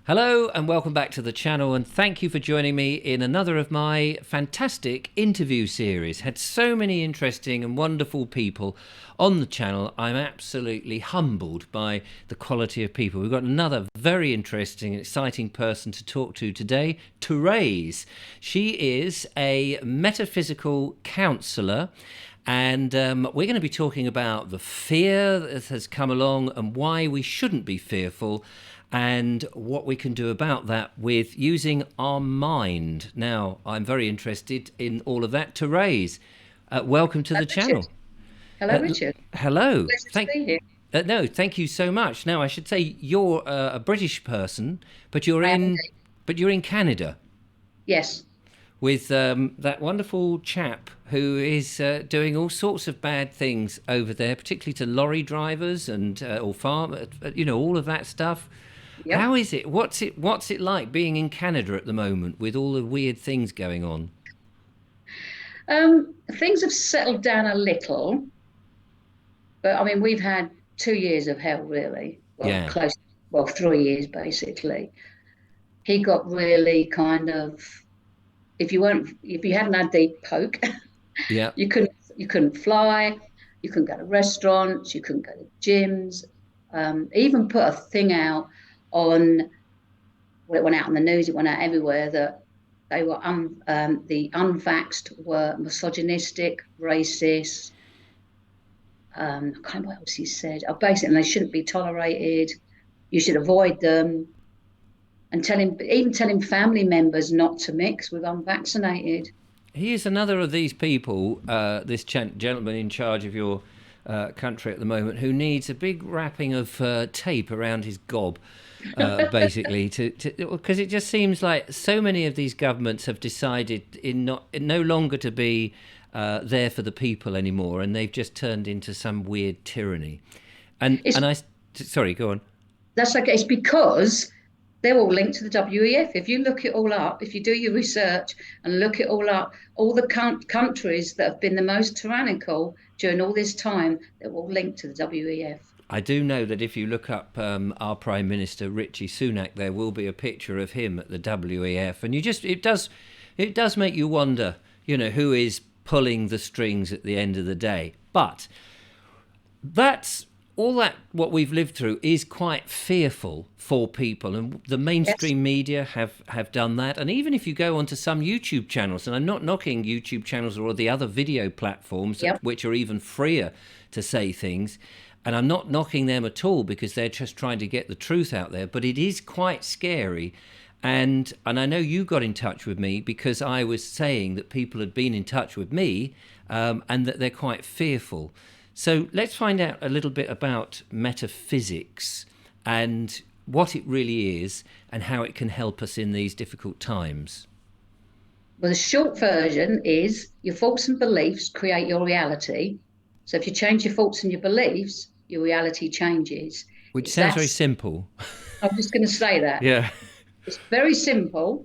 Hello and welcome back to the channel, and thank you for joining me in another of my fantastic interview series. Had so many interesting and wonderful people on the channel. I'm absolutely humbled by the quality of people. We've got another very interesting and exciting person to talk to today, Therese. She is a metaphysical counsellor. And we're going to be talking about the fear that has come along and why we shouldn't be fearful, and what we can do about that with using our mind. Now, I'm very interested in all of that. Therese, welcome to Hello, the Richard. channel. Hello, Richard. Hello. Pleasure to be here. No, thank you so much. Now, I should say you're a British person, but I am indeed. you're in Canada Yes. with that wonderful chap who is doing all sorts of bad things over there, particularly to lorry drivers and or farm, all of that stuff. Yep. How is it? What's it like being in Canada at the moment with all the weird things going on? Things have settled down a little, but I mean, we've had 2 years of hell, really. Well, Yeah, close, well, 3 years basically. He got really kind of, if you hadn't had the poke, yeah. you couldn't fly, you couldn't go to restaurants, you couldn't go to gyms. Even put a thing out on, well, it went out on the news, it went out everywhere that the unvaxxed were misogynistic, racist. I can't remember what else he said. Basically, they shouldn't be tolerated. You should avoid them, and even telling family members not to mix with unvaccinated. He is another of these people, this gentleman in charge of your country at the moment, who needs a big wrapping of tape around his gob, basically, because it just seems like so many of these governments have decided no longer to be there for the people anymore, and they've just turned into some weird tyranny. And It's and I, sorry, go on. That's okay. It's because they're all linked to the WEF. If you look it all up, if you do your research and look it all up, all the countries that have been the most tyrannical during all this time, they're all linked to the WEF. I do know that if you look up our Prime Minister Richie Sunak, there will be a picture of him at the WEF, and it does make you wonder, who is pulling the strings at the end of the day. But that's all that what we've lived through is quite fearful for people, and the Yes. mainstream media have done that. And even if you go onto some YouTube channels, and I'm not knocking YouTube channels or the other video platforms Yep. which are even freer to say things, and I'm not knocking them at all because they're just trying to get the truth out there, but it is quite scary. And I know you got in touch with me because I was saying that people had been in touch with me, and that they're quite fearful. So let's find out a little bit about metaphysics and what it really is and how it can help us in these difficult times. Well, the short version is your thoughts and beliefs create your reality. So if you change your thoughts and your beliefs, your reality changes. Which It's sounds that. very simple. I'm just going to say that. Yeah, It's very simple.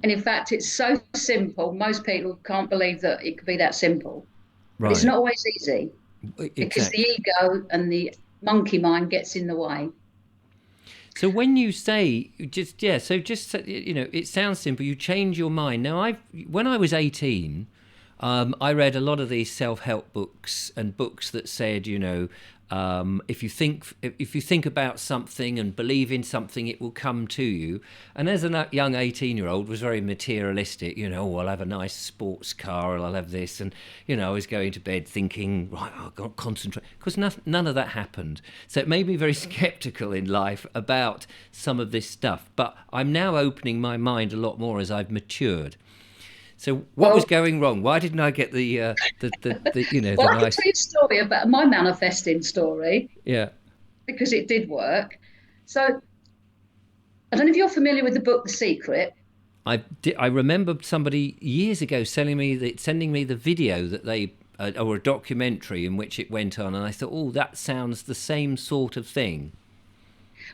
And in fact, it's so simple, most people can't believe that it could be that simple. But it's right. not always easy because the Exactly. ego and the monkey mind gets in the way. So when you say it sounds simple. You change your mind. Now, when I was 18, I read a lot of these self-help books and books that said, if you think about something and believe in something, it will come to you. And as a young 18-year-old, was very materialistic. Oh, I'll have a nice sports car, and I'll have this, and I was going to bed thinking, right, I've got to concentrate, because none of that happened. So it made me very skeptical in life about some of this stuff. But I'm now opening my mind a lot more as I've matured. So what was Well, going wrong? Why didn't I get the well, I can nice? tell you a story about my manifesting story Yeah. because it did work. So I don't know if you're familiar with the book The Secret. I remember somebody years ago sending me the video that they or a documentary in which it went on, and I thought, oh, that sounds the same sort of thing.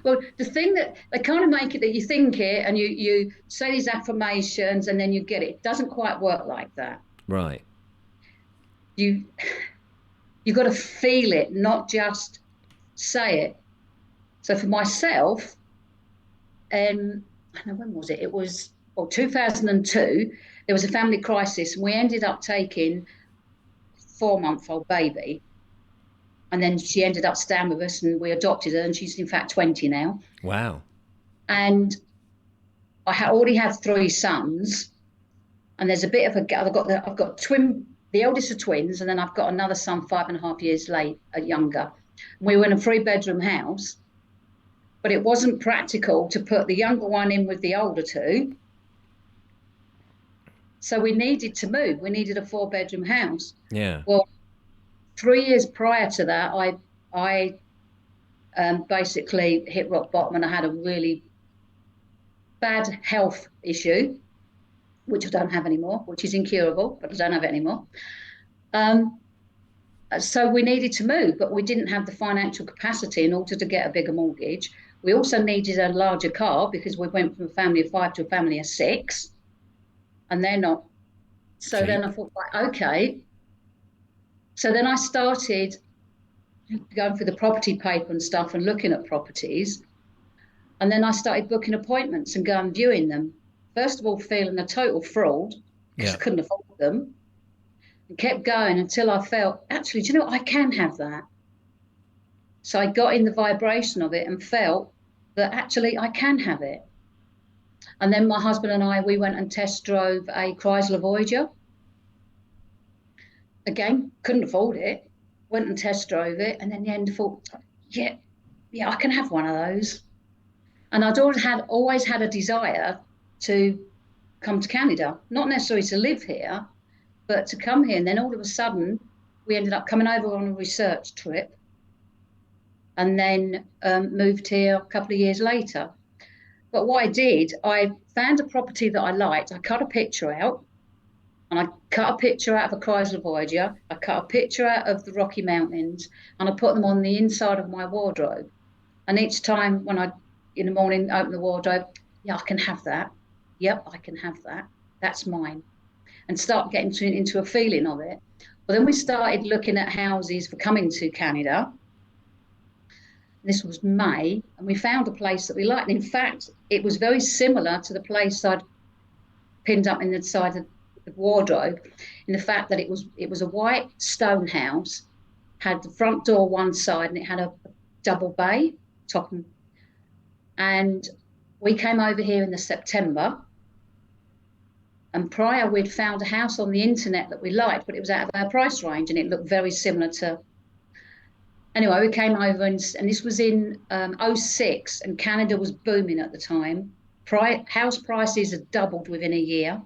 Well, the thing that they kind of make it that you think it and you say these affirmations and then you get it. It doesn't quite work like that. Right. You you got to feel it, not just say it. So for myself, I don't know, when was it? It was 2002. There was a family crisis, and we ended up taking a 4-month-old baby. And then she ended up staying with us, and we adopted her, and she's in fact 20 now. Wow. And already have 3 sons, and there's a bit of a. I've got twin. The eldest are twins, and then I've got another son 5.5 years younger. We were in a 3-bedroom house, but it wasn't practical to put the younger one in with the older two. So we needed to move. We needed a 4-bedroom house. Yeah. Well, 3 years prior to that, I basically hit rock bottom, and I had a really bad health issue, which I don't have anymore, which is incurable, but I don't have it anymore. So we needed to move, but we didn't have the financial capacity in order to get a bigger mortgage. We also needed a larger car because we went from a family of 5 to a family of 6, and they're not. So then I thought, right, okay. So then I started going through the property paper and stuff and looking at properties. And then I started booking appointments and going viewing them. First of all, feeling a total fraud because I couldn't afford them. And kept going until I felt, actually, do you know what? I can have that. So I got in the vibration of it and felt that actually I can have it. And then my husband and I, we went and test drove a Chrysler Voyager. Again, couldn't afford it. Went and test drove it. And then in the end, thought, yeah, I can have one of those. And I'd always had a desire to come to Canada, not necessarily to live here, but to come here. And then all of a sudden, we ended up coming over on a research trip, and then moved here a couple of years later. But what I did, I found a property that I liked. I cut a picture out, and I cut a picture out of a Chrysler Voyager. I cut a picture out of the Rocky Mountains, and I put them on the inside of my wardrobe. And each time when I, in the morning, open the wardrobe, yeah, I can have that. Yep, I can have that. That's mine. And start getting into a feeling of it. Well, then we started looking at houses for coming to Canada. This was May, and we found a place that we liked. And in fact, it was very similar to the place I'd pinned up in the side of the wardrobe, in the fact that it was a white stone house, had the front door one side, and it had a double bay top. And we came over here in the September. And prior, we'd found a house on the internet that we liked, but it was out of our price range, and it looked very similar to. Anyway, we came over, and this was in 2006, and Canada was booming at the time. House prices had doubled within a year.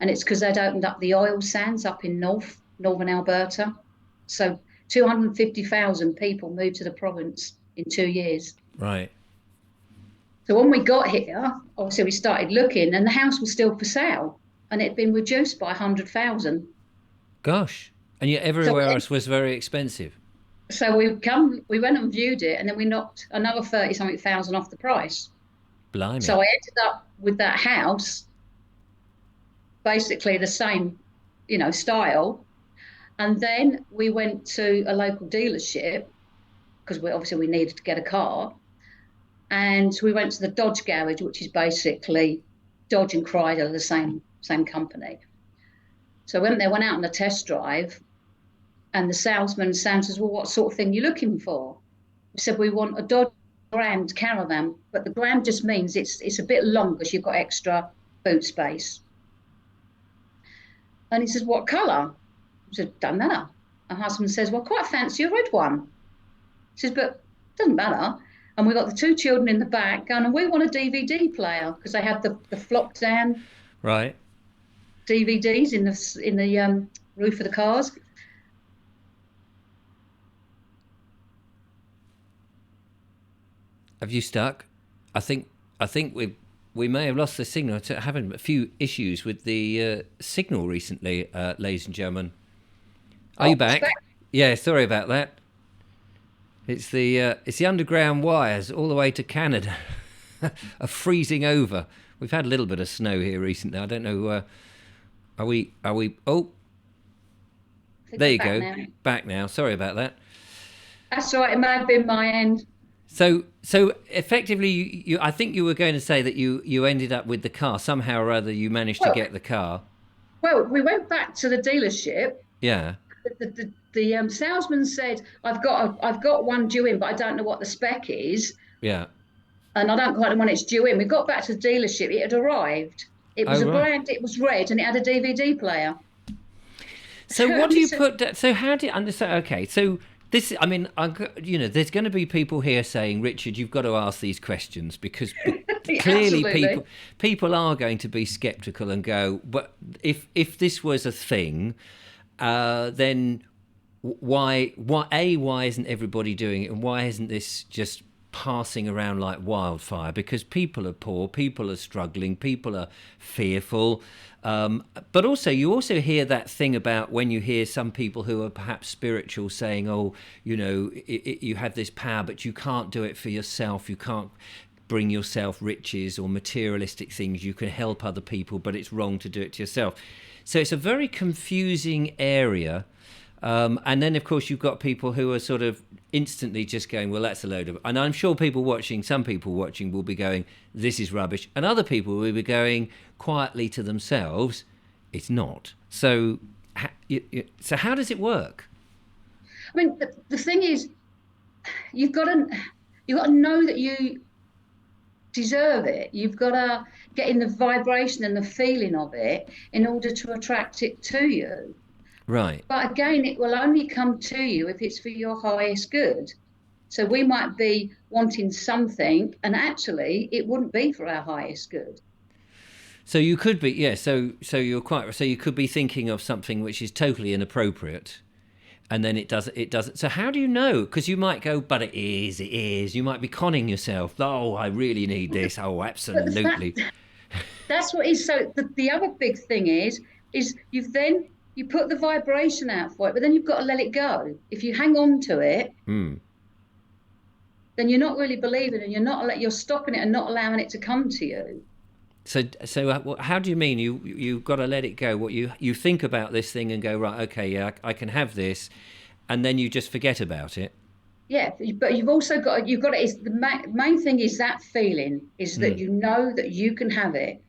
And it's because they'd opened up the oil sands up in northern Alberta. So 250,000 people moved to the province in 2 years. Right. So when we got here, obviously we started looking, and the house was still for sale, and it had been reduced by 100,000. Gosh. And yet everywhere else was very expensive. So we went and viewed it, and then we knocked another 30-something thousand off the price. Blimey. So I ended up with that house, basically the same, style. And then we went to a local dealership because we needed to get a car. And we went to the Dodge garage, which is basically Dodge and Chrysler, the same company. So I went out on a test drive, and the salesman says, well, what sort of thing are you looking for? We said, we want a Dodge Grand Caravan, but the Grand just means it's a bit longer, so you've got extra boot space. And he says, what colour? I said, don't matter. My husband says, well, I quite fancy a red one. He says, but it doesn't matter. And we got the 2 children in the back going, and we want a DVD player, because they had the flop down right DVDs in the roof of the cars. Have you stuck? I think we may have lost the signal. Having a few issues with the signal recently, ladies and gentlemen. Are you back? Yeah, sorry about that. It's the underground wires all the way to Canada are freezing over. We've had a little bit of snow here recently. I don't know. Are we? Oh, there you go. Back now. Sorry about that. That's all right. It may have been my end. So effectively, I think you were going to say that you ended up with the car somehow or other. You managed to Well, get the car. well, we went back to the dealership. Yeah, The salesman said, I've got one due in, but I don't know what the spec is, yeah. and I don't quite know when it's due in. We got back to the dealership; it had arrived. It was Oh, a right. it was red, and it had a DVD player. So what And do we you said, put? So how do you understand? Okay, so this. I mean, there's going to be people here saying, Richard, you've got to ask these questions because clearly absolutely, people are going to be skeptical and go, but if this was a thing, then why isn't everybody doing it, and why isn't this just passing around like wildfire? Because people are poor, people are struggling, people are fearful. But also, you also hear that thing about when you hear some people who are perhaps spiritual saying, "Oh, you have this power, but you can't do it for yourself. You can't bring yourself riches or materialistic things. You can help other people, but it's wrong to do it to yourself." So it's a very confusing area. And then, of course, you've got people who are sort of instantly just going, well, that's a load of... And I'm sure some people watching will be going, this is rubbish. And other people will be going quietly to themselves, it's not. So, so how does it work? I mean, the thing is, you've got to you've got to know that you deserve it. You've got to get in the vibration and the feeling of it in order to attract it to you. Right. But again, it will only come to you if it's for your highest good. So we might be wanting something, and actually, it wouldn't be for our highest good. So you could be, yeah, so you're quite... So you could be thinking of something which is totally inappropriate, and then it doesn't. So how do you know? Because you might go, but it is. You might be conning yourself. Oh, I really need this. Oh, But the fact absolutely. that's what is so. The other big thing is you put the vibration out for it, but then you've got to let it go. If you hang on to it, Hmm. then you're not really believing, and you're stopping it and not allowing it to come to you. So how do you mean you've got to let it go? What you think about this thing and go, right? Okay, yeah, I can have this, and then you just forget about it. Yeah, but you've also got it. Is the main thing is that feeling is Hmm. that you know that you can have it,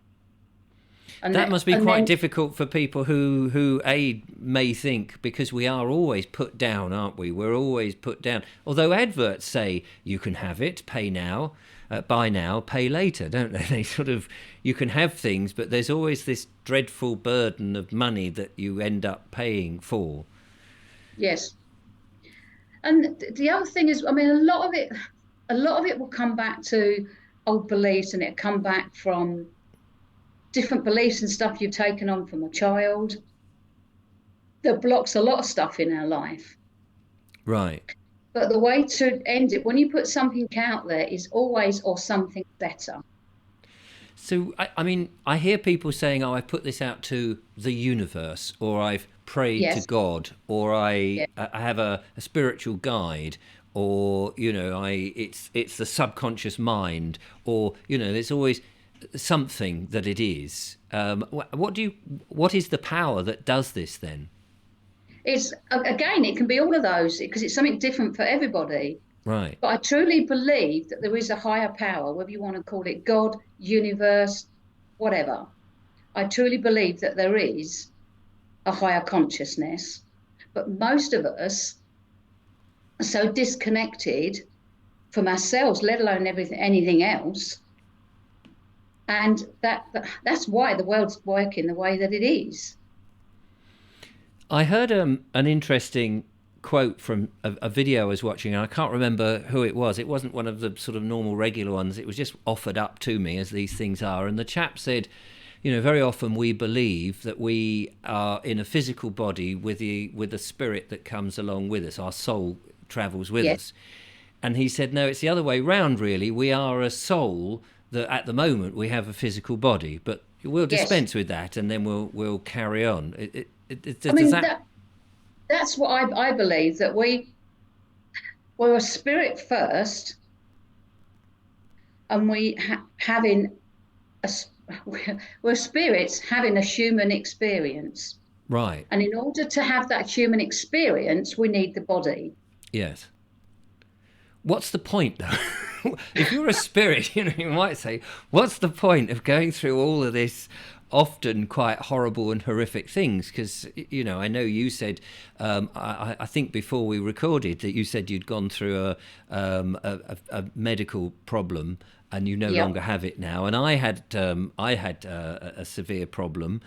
That must be and quite then difficult for people who may think, because we are always put down, aren't we? We're always put down. Although adverts say you can have it, pay now, buy now, pay later, don't they? They sort of, you can have things, but there's always this dreadful burden of money that you end up paying for. yes, and the other thing is, I mean, a lot of it will come back to old beliefs, and it'll come back from different beliefs and stuff you've taken on from a child that blocks a lot of stuff in our life. Right. But the way to end it, when you put something out there, is always or something better. So, I mean, I hear people saying, oh, I put this out to the universe, or I've prayed to Yes, God, or yeah, I have a spiritual guide, or, it's the subconscious mind, or, there's always something that it is. What is the power that does this then? it's again, it can be all of those because it's something different for everybody. Right. But I truly believe that there is a higher power, whether you want to call it God, universe, whatever. I truly believe that there is a higher consciousness, but most of us are so disconnected from ourselves, let alone anything else. And that's why the world's working the way that it is. I heard an interesting quote from a video I was watching, and I can't remember who it was. It wasn't one of the sort of normal regular ones. It was just offered up to me, as these things are. And the chap said, very often we believe that we are in a physical body with a spirit that comes along with us. Our soul travels with Yes, us. And he said, no, it's the other way round, really. We are a soul that at the moment we have a physical body, but we'll yes. dispense with that, and then we'll carry on. I Does mean that... that's what I believe that we're a spirit first, and having a we're spirits having a human experience. Right. And in order to have that human experience, we need the body. Yes. what's the point though? If you're a spirit, you might say, what's the point of going through all of this often quite horrible and horrific things? Because, I know you said, I think before we recorded that you said you'd gone through a medical problem and you no longer have it now. And I had a severe problem.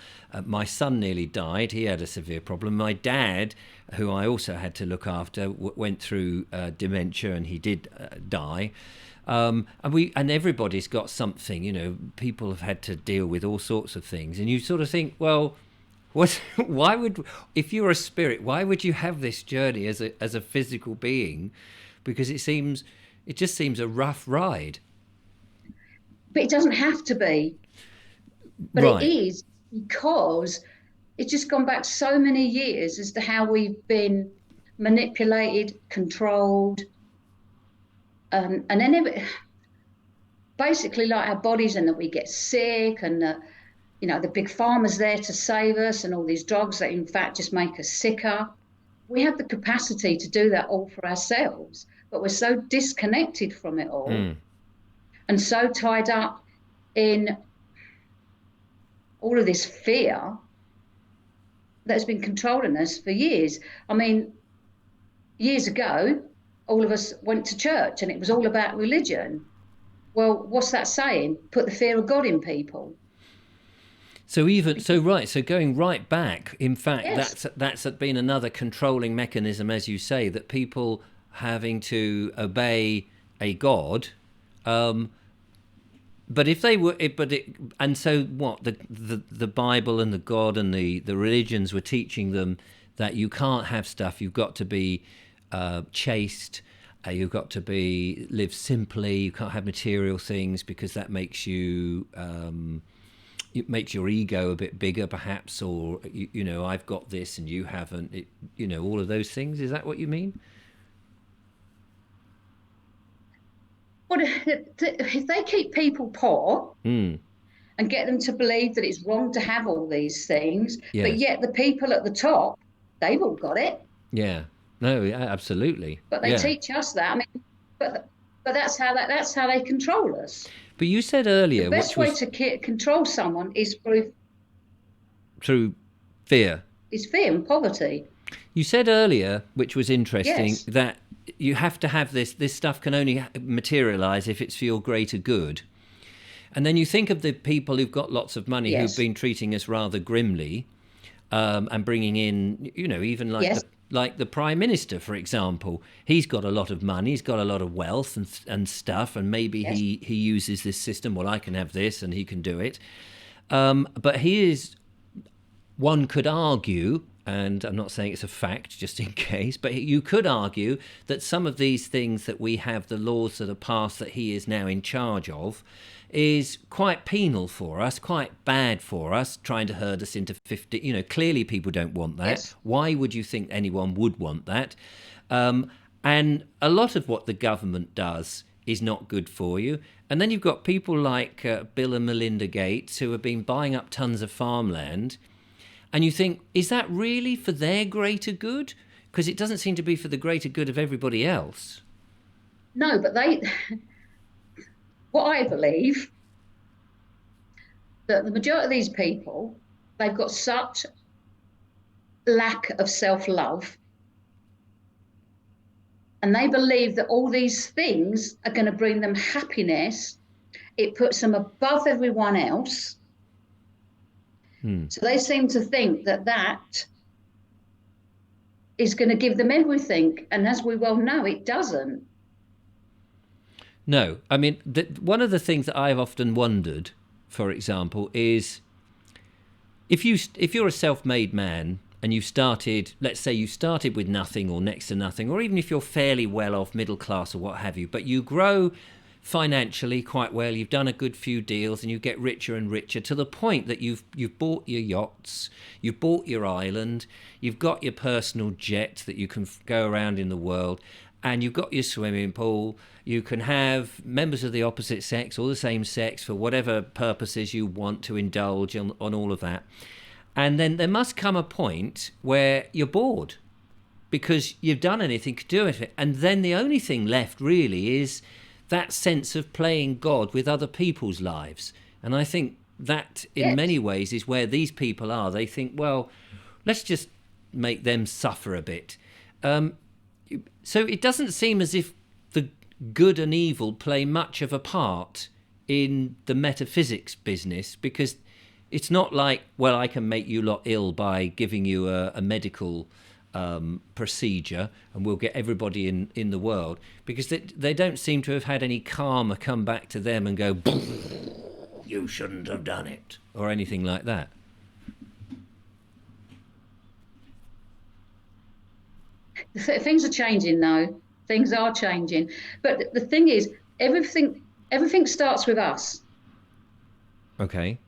My son nearly died. He had a severe problem. My dad, who I also had to look after, went through dementia, and he did die. And everybody's got something. People have had to deal with all sorts of things, and you sort of think, well, if you're a spirit, why would you have this journey as a physical being? Because it just seems a rough ride. But it doesn't have to be. But right. It is, because it's just gone back so many years as to how we've been manipulated, controlled, and then basically like our bodies, and that we get sick, and the big pharma's there to save us, and all these drugs that in fact just make us sicker. We have the capacity to do that all for ourselves, but we're so disconnected from it all. And so tied up in all of this fear that's been controlling us for years. I mean, years ago, all of us went to church and it was all about religion. Well, what's that saying? Put the fear of God in people. So going right back, in fact, yes. that's been another controlling mechanism, as you say, that people having to obey a God. But if they were, and so what? The Bible and the God and the religions were teaching them that you can't have stuff. You've got to be chaste. You've got to live simply. You can't have material things because that makes you. It makes your ego a bit bigger, perhaps, or I've got this and you haven't. All of those things. Is that what you mean? Well, if they keep people poor and get them to believe that it's wrong to have all these things, yes. But yet the people at the top, they've all got it. Yeah. No. Yeah, absolutely. But they teach us that. I mean, but that's how they control us. But you said earlier, the best way to control someone is through fear. Is fear and poverty. You said earlier, which was interesting, yes. that you have to have this stuff can only materialize if it's for your greater good. And then you think of the people who've got lots of money, yes. who've been treating us rather grimly, and bringing in, even like yes. like the Prime Minister, for example. He's got a lot of money, he's got a lot of wealth and stuff, and maybe yes. he uses this system. Well, I can have this and he can do it. But he is, one could argue, and I'm not saying it's a fact just in case, but you could argue that some of these things that we have, the laws that are passed that he is now in charge of, is quite penal for us, quite bad for us, trying to herd us into 50. Clearly people don't want that. Yes. Why would you think anyone would want that? And a lot of what the government does is not good for you. And then you've got people like Bill and Melinda Gates who have been buying up tons of farmland. And you think, is that really for their greater good? Because it doesn't seem to be for the greater good of everybody else. No, but what I believe, that the majority of these people, they've got such lack of self-love, and they believe that all these things are going to bring them happiness. It puts them above everyone else. So they seem to think that is going to give them everything. And as we well know, it doesn't. No. I mean, one of the things that I've often wondered, for example, is if you're a self-made man and you started, let's say you started with nothing or next to nothing, or even if you're fairly well off, middle class or what have you, but you grow financially quite well, you've done a good few deals and you get richer and richer to the point that you've bought your yachts, you've bought your island, you've got your personal jet that you can go around in the world, and you've got your swimming pool. You can have members of the opposite sex or the same sex for whatever purposes you want to indulge on all of that. And then there must come a point where you're bored, because you've done anything to do with it. And then the only thing left really is that sense of playing God with other people's lives. And I think that in Yes. many ways is where these people are. They think, well, let's just make them suffer a bit. So it doesn't seem as if the good and evil play much of a part in the metaphysics business, because it's not like, well, I can make you lot ill by giving you a medical procedure and we'll get everybody in the world, because they don't seem to have had any karma come back to them and go, you shouldn't have done it, or anything like that. Things are changing though. Things are changing. But the thing is, everything starts with us. Okay.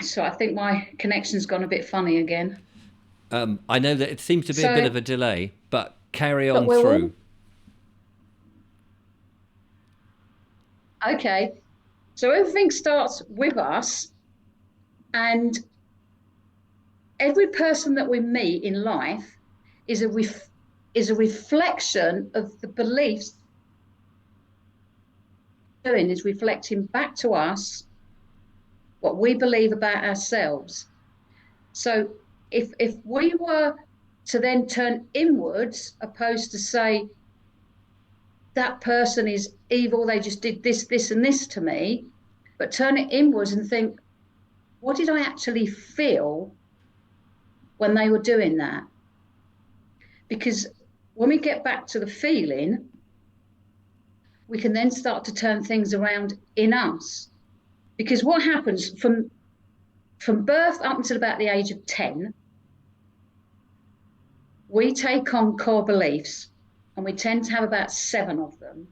So I think my connection's gone a bit funny again. I know that it seems to be a bit of a delay, but carry on we're through. Okay. So everything starts with us, and every person that we meet in life is a reflection of the beliefs doing, is reflecting back to us what we believe about ourselves. So if we were to then turn inwards, opposed to say that person is evil, they just did this and this to me, but turn it inwards and think, what did I actually feel when they were doing that? Because when we get back to the feeling, we can then start to turn things around in us. Because what happens from birth up until about the age of 10, we take on core beliefs, and we tend to have about 7 of them.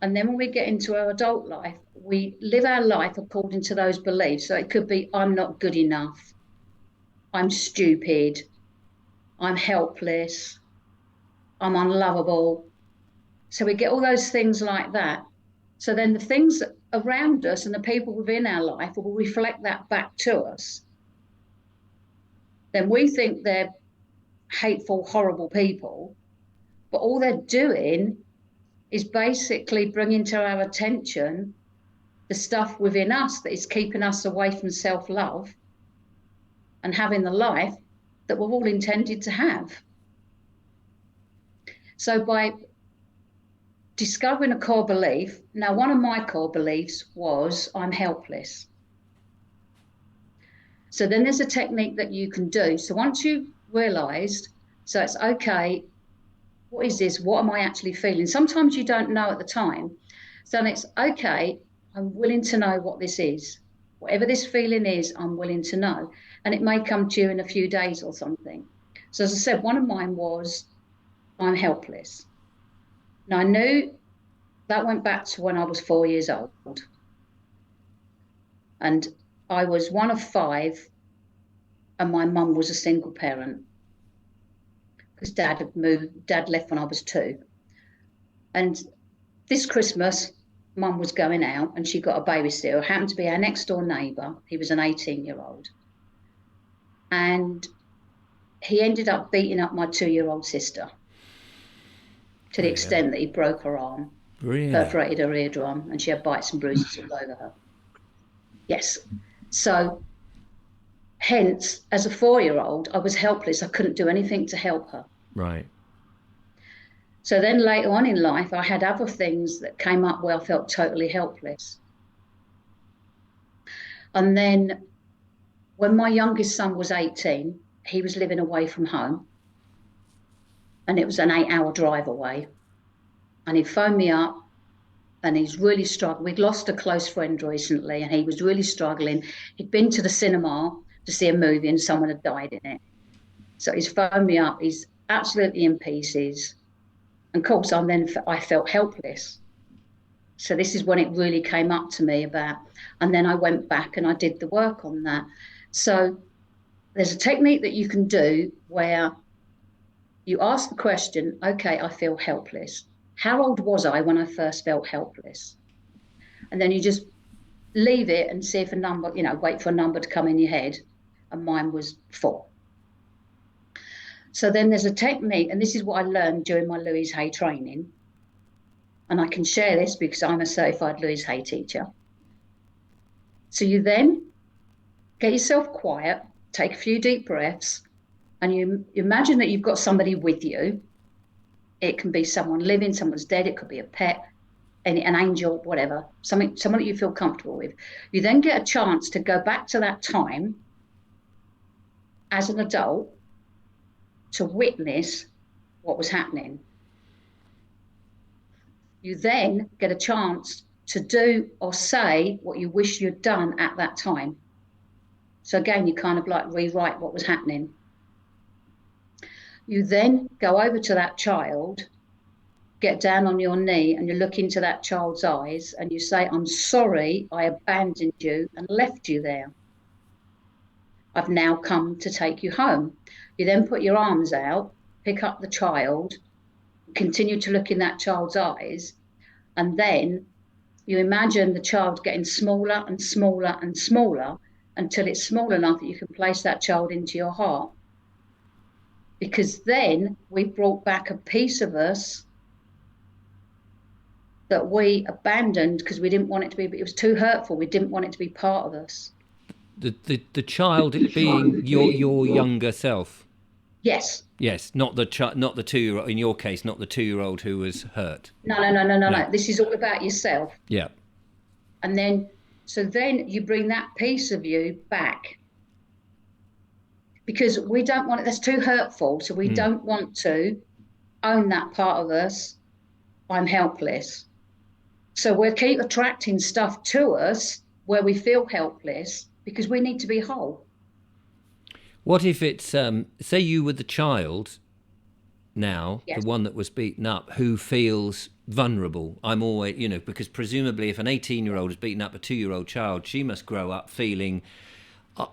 And then when we get into our adult life, we live our life according to those beliefs. So it could be, I'm not good enough, I'm stupid, I'm helpless, I'm unlovable. So we get all those things like that. So then the things around us and the people within our life will reflect that back to us. Then we think they're hateful, horrible people, but all they're doing is basically bringing to our attention the stuff within us that is keeping us away from self-love and having the life that we're all intended to have. So by discovering a core belief, now one of my core beliefs was I'm helpless. So then there's a technique that you can do. So once you've realized, so it's okay, what is this? What am I actually feeling? Sometimes you don't know at the time. So then it's okay, I'm willing to know what this is. Whatever this feeling is, I'm willing to know. And it may come to you in a few days or something. So as I said, one of mine was, I'm helpless. Now I knew that went back to when I was 4 years old. And I was one of 5, and my mum was a single parent, because dad had moved, dad left when I was 2. And this Christmas, mum was going out and she got a babysitter. It happened to be our next door neighbour. He was an 18-year-old. And he ended up beating up my 2-year-old sister to the extent that he broke her arm, perforated her eardrum, and she had bites and bruises all over her. Yes. So hence, as a 4-year-old, I was helpless. I couldn't do anything to help her. Right. So then later on in life, I had other things that came up where I felt totally helpless. And then when my youngest son was 18, he was living away from home, and it was an 8-hour drive away. And he phoned me up, and he's really struggling. We'd lost a close friend recently, and he was really struggling. He'd been to the cinema to see a movie, and someone had died in it. So he's phoned me up. He's absolutely in pieces. And of course, I felt helpless. So this is when it really came up to me about, and then I went back and I did the work on that. So there's a technique that you can do where you ask the question, okay, I feel helpless. How old was I when I first felt helpless? And then you just leave it and see if a number, wait for a number to come in your head. And mine was 4. So then there's a technique, and this is what I learned during my Louise Hay training. And I can share this because I'm a certified Louise Hay teacher. So you then get yourself quiet, take a few deep breaths, and you imagine that you've got somebody with you. It can be someone living, someone's dead, it could be a pet, an angel, whatever, someone that you feel comfortable with. You then get a chance to go back to that time as an adult to witness what was happening. You then get a chance to do or say what you wish you'd done at that time. So again, you kind of like rewrite what was happening. You then go over to that child, get down on your knee, and you look into that child's eyes and you say, I'm sorry I abandoned you and left you there. I've now come to take you home. You then put your arms out, pick up the child, continue to look in that child's eyes, and then you imagine the child getting smaller and smaller and smaller until it's small enough that you can place that child into your heart. Because then we brought back a piece of us that we abandoned because we didn't want it to be, it was too hurtful. We didn't want it to be part of us. The child being your younger self. Yes. Yes, not the 2-year-old. In your case, not the 2-year-old who was hurt. No. This is all about yourself. Yeah. And then, so then you bring that piece of you back because we don't want it. That's too hurtful. So we don't want to own that part of us. I'm helpless. So we'll keep attracting stuff to us where we feel helpless because we need to be whole. What if it's, say you were the child now, Yes. the one that was beaten up, who feels vulnerable? I'm always, because presumably if an 18-year-old has beaten up a 2-year-old child, she must grow up feeling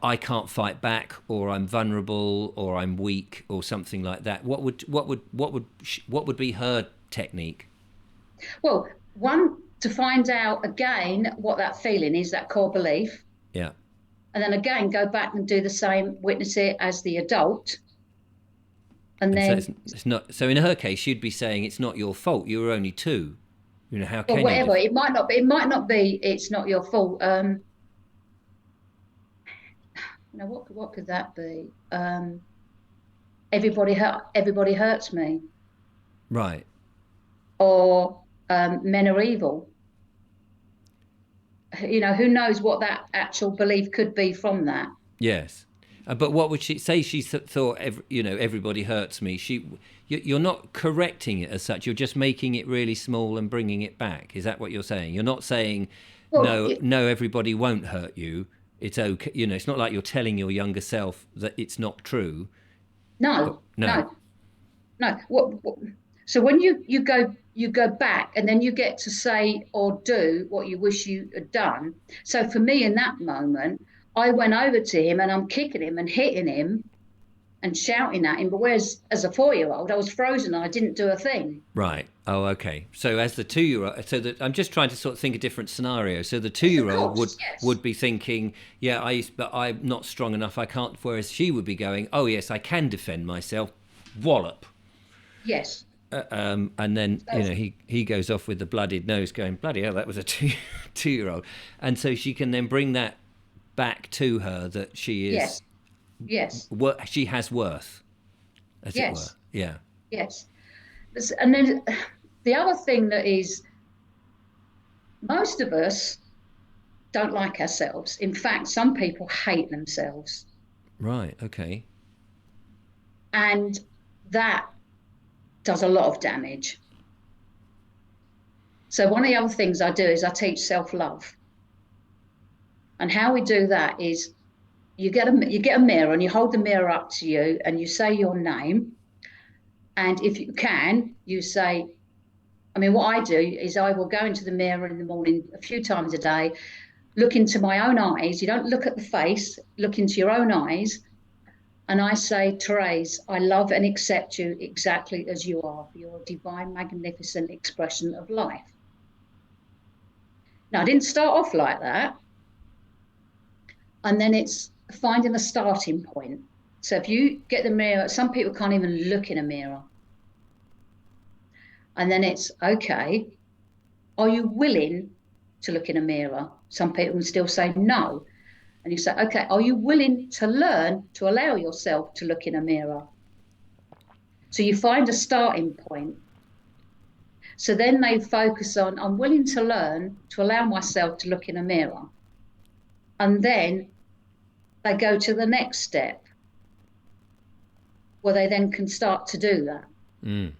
I can't fight back, or I'm vulnerable, or I'm weak, or something like that. What would be her technique? Well, one, to find out again what that feeling is, that core belief. Yeah. And then again, go back and do the same, witness it as the adult. And then so it's not. So in her case, she'd be saying it's not your fault. You were only 2. How can whatever. you? It might not be. It might not be. It's not your fault. What could that be? Everybody hurts me. Right. Or men are evil. Who knows what that actual belief could be from that. Yes. But what would she say? She thought, everybody hurts me. You're not correcting it as such. You're just making it really small and bringing it back. Is that what you're saying? You're not saying, no, everybody won't hurt you. It's okay. It's not like you're telling your younger self that it's not true. No. So when you go back and then you get to say or do what you wish you had done. So for me in that moment, I went over to him and I'm kicking him and hitting him and shouting at him. But whereas as a 4-year-old, I was frozen and I didn't do a thing. Right. Oh, okay. So as the 2-year-old, I'm just trying to sort of think of different scenarios. So the 2-year-old would be thinking, but I'm not strong enough. I can't. Whereas she would be going, oh yes, I can defend myself. Wallop. Yes. And then he goes off with the bloodied nose, going, bloody hell, that was a 2-year-old. And so she can then bring that back to her that she is. Yes. She has worth, as it were. Yeah. Yes. And then the other thing that is, most of us don't like ourselves. In fact, some people hate themselves. Right. Okay. And that does a lot of damage. So one of the other things I do is I teach self-love. And how we do that is you get a mirror and you hold the mirror up to you and you say your name. And if you can, you say, what I do is I will go into the mirror in the morning a few times a day, look into my own eyes. You don't look at the face, look into your own eyes. And I say, Therese, I love and accept you exactly as you are. You're a divine, magnificent expression of life. Now, I didn't start off like that. And then it's finding a starting point. So if you get the mirror, some people can't even look in a mirror. And then it's, okay, are you willing to look in a mirror? Some people will still say no. And you say, okay, are you willing to learn to allow yourself to look in a mirror? So you find a starting point. So then they focus on, I'm willing to learn to allow myself to look in a mirror. And then they go to the next step where they then can start to do that. Mm.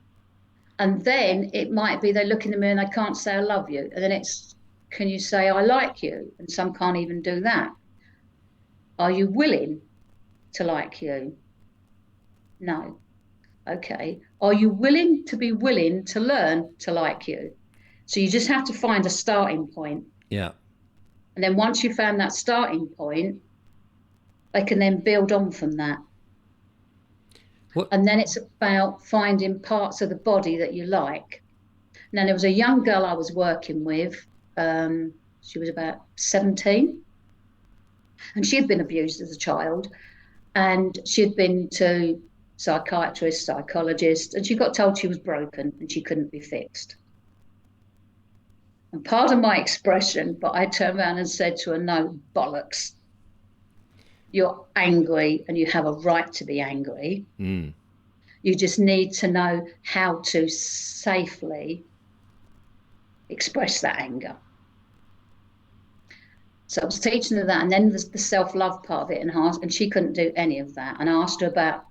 And then it might be they look in the mirror and they can't say, I love you. And then it's, can you say, I like you? And some can't even do that. Are you willing to like you? No. Okay. Are you willing to learn to like you? So you just have to find a starting point. Yeah. And then once you found that starting point, they can then build on from that. What? And then it's about finding parts of the body that you like. Now, there was a young girl I was working with. She was about 17. And she had been abused as a child. And she had been to psychiatrists, psychologists, and she got told she was broken and she couldn't be fixed. And pardon my expression, but I turned around and said to her, no, bollocks. You're angry and you have a right to be angry. Mm. You just need to know how to safely express that anger. So I was teaching her that, and then there's the self-love part of it, and she couldn't do any of that. And I asked her about,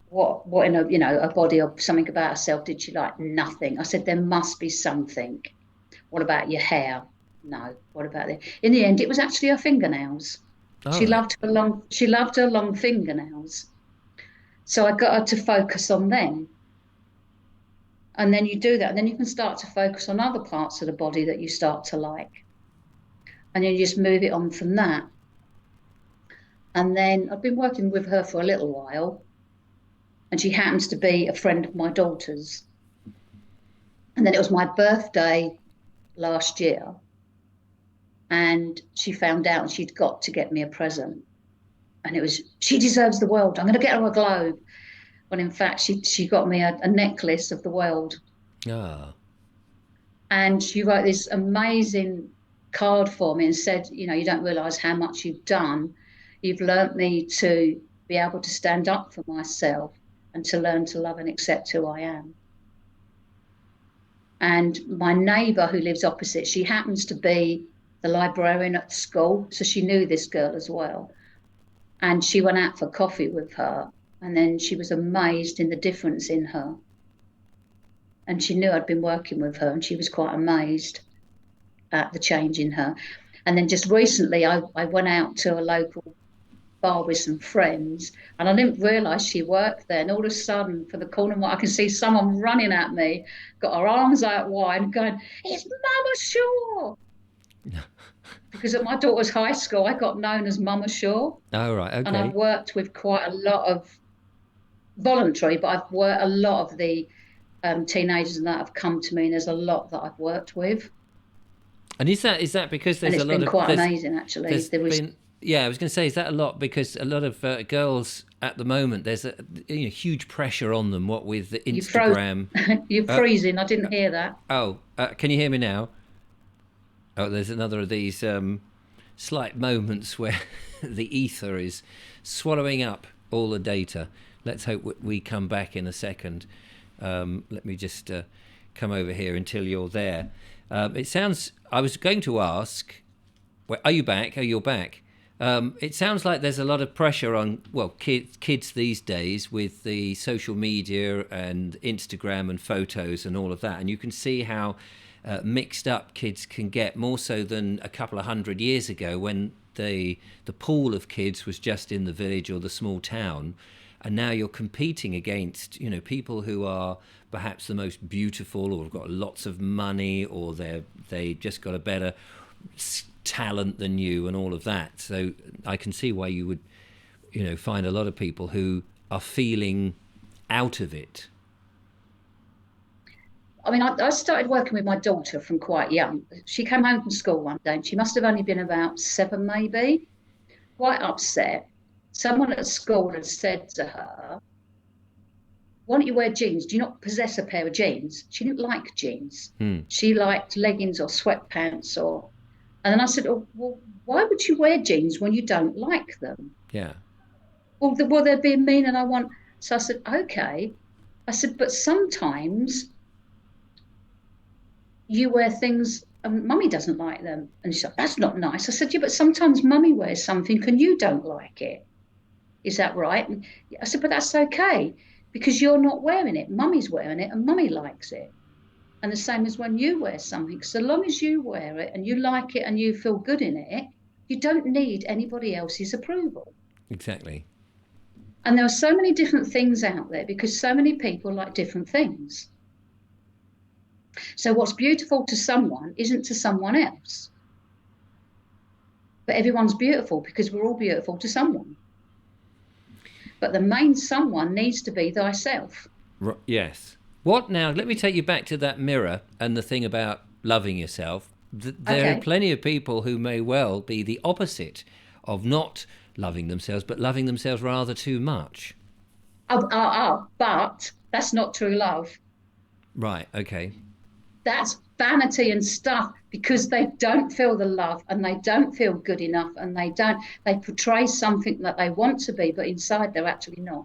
what in a body or something about herself did she like? Nothing. I said, there must be something. What about your hair? No. What about it? In the end, it was actually her fingernails. She loved her long fingernails. So I got her to focus on them. And then you do that, and then you can start to focus on other parts of the body that you start to like. And you just move it on from that. And then I've been working with her for a little while, and she happens to be a friend of my daughter's. And then it was my birthday last year, and she found out she'd got to get me a present. And it was, she deserves the world. I'm going to get her a globe. When in fact, she got me a necklace of the world. Ah. And she wrote this amazing card for me and said, you don't realise how much you've done. You've learnt me to be able to stand up for myself and to learn to love and accept who I am. And my neighbour who lives opposite, she happens to be the librarian at the school, so she knew this girl as well. And she went out for coffee with her, and then she was amazed in the difference in her. And she knew I'd been working with her, and she was quite amazed at the change in her. And then just recently, I went out to a local bar with some friends, and I didn't realise she worked there. And all of a sudden, from the corner of my, I can see someone running at me, got her arms out wide, going, "It's Mama Shaw!" Because at my daughter's high school, I got known as Mama Shaw. Oh, right, okay. And I've worked with quite a lot of voluntary, but I've worked a lot of the teenagers and that have come to me, and there's a lot that I've worked with. And is that because there's a lot of... It's been quite amazing, actually. Yeah, I was going to say, is that a lot because a lot of girls at the moment, there's a huge pressure on them, what with the Instagram... You're freezing, I didn't hear that. Oh, can you hear me now? Oh, there's another of these slight moments where the ether is swallowing up all the data. Let's hope we come back in a second. Let me just come over here until you're there. It sounds... I was going to ask... Well, are you back? Oh, you're back. It sounds like there's a lot of pressure on, kids these days with the social media and Instagram and photos and all of that. And you can see how mixed up kids can get, more so than a couple of 100 years ago when the pool of kids was just in the village or the small town. And now you're competing against, people who are perhaps the most beautiful or have got lots of money or they just got a better talent than you and all of that. So I can see why you would, find a lot of people who are feeling out of it. I mean, I started working with my daughter from quite young. She came home from school one day and she must have only been about 7, maybe, quite upset. Someone at school had said to her, why don't you wear jeans? Do you not possess a pair of jeans? She didn't like jeans. She liked leggings or sweatpants and then I said, oh, well, why would you wear jeans when you don't like them? Yeah. Well, they're being mean and I want. So I said, okay. I said, but sometimes you wear things and mummy doesn't like them. And she said, that's not nice. I said, yeah, but sometimes mummy wears something and you don't like it. Is that right? And I said, but that's okay because you're not wearing it. Mummy's wearing it and mummy likes it. And the same as when you wear something. So long as you wear it and you like it and you feel good in it, you don't need anybody else's approval. Exactly. And there are so many different things out there because so many people like different things. So what's beautiful to someone isn't to someone else. But everyone's beautiful because we're all beautiful to someone. But the main someone needs to be thyself. Yes. What now? Let me take you back to that mirror and the thing about loving yourself. There are plenty of people who may well be the opposite of not loving themselves, but loving themselves rather too much. But that's not true love. Right, okay. That's vanity and stuff because they don't feel the love and they don't feel good enough and they portray something that they want to be, but inside they're actually not.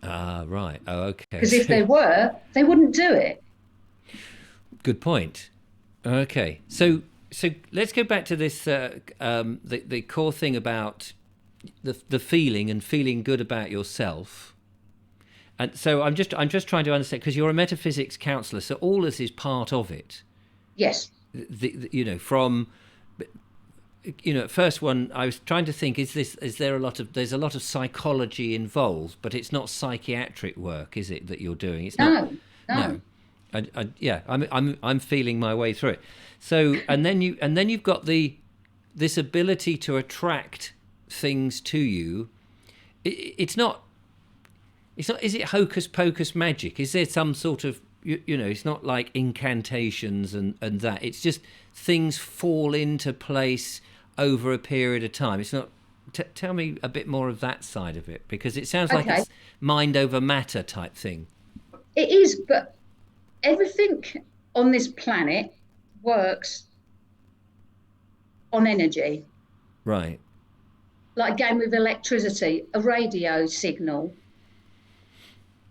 Ah, right. Oh, okay. Because if they were, they wouldn't do it. Good point. Okay. So let's go back to this, the core thing about the feeling and feeling good about yourself. And so I'm just trying to understand, because you're a metaphysics counsellor, so all this is part of it. Yes. From first one, I was trying to think: there's a lot of psychology involved, but it's not psychiatric work, is it, that you're doing? It's not. No. I'm feeling my way through it. So and then you've got this ability to attract things to you. It's not. Is it hocus pocus magic? Is there some sort of, it's not like incantations and that. It's just things fall into place over a period of time. It's not. Tell me a bit more of that side of it, because it sounds like it's mind over matter type thing. It is, but everything on this planet works on energy. Right. Like again with electricity, a radio signal.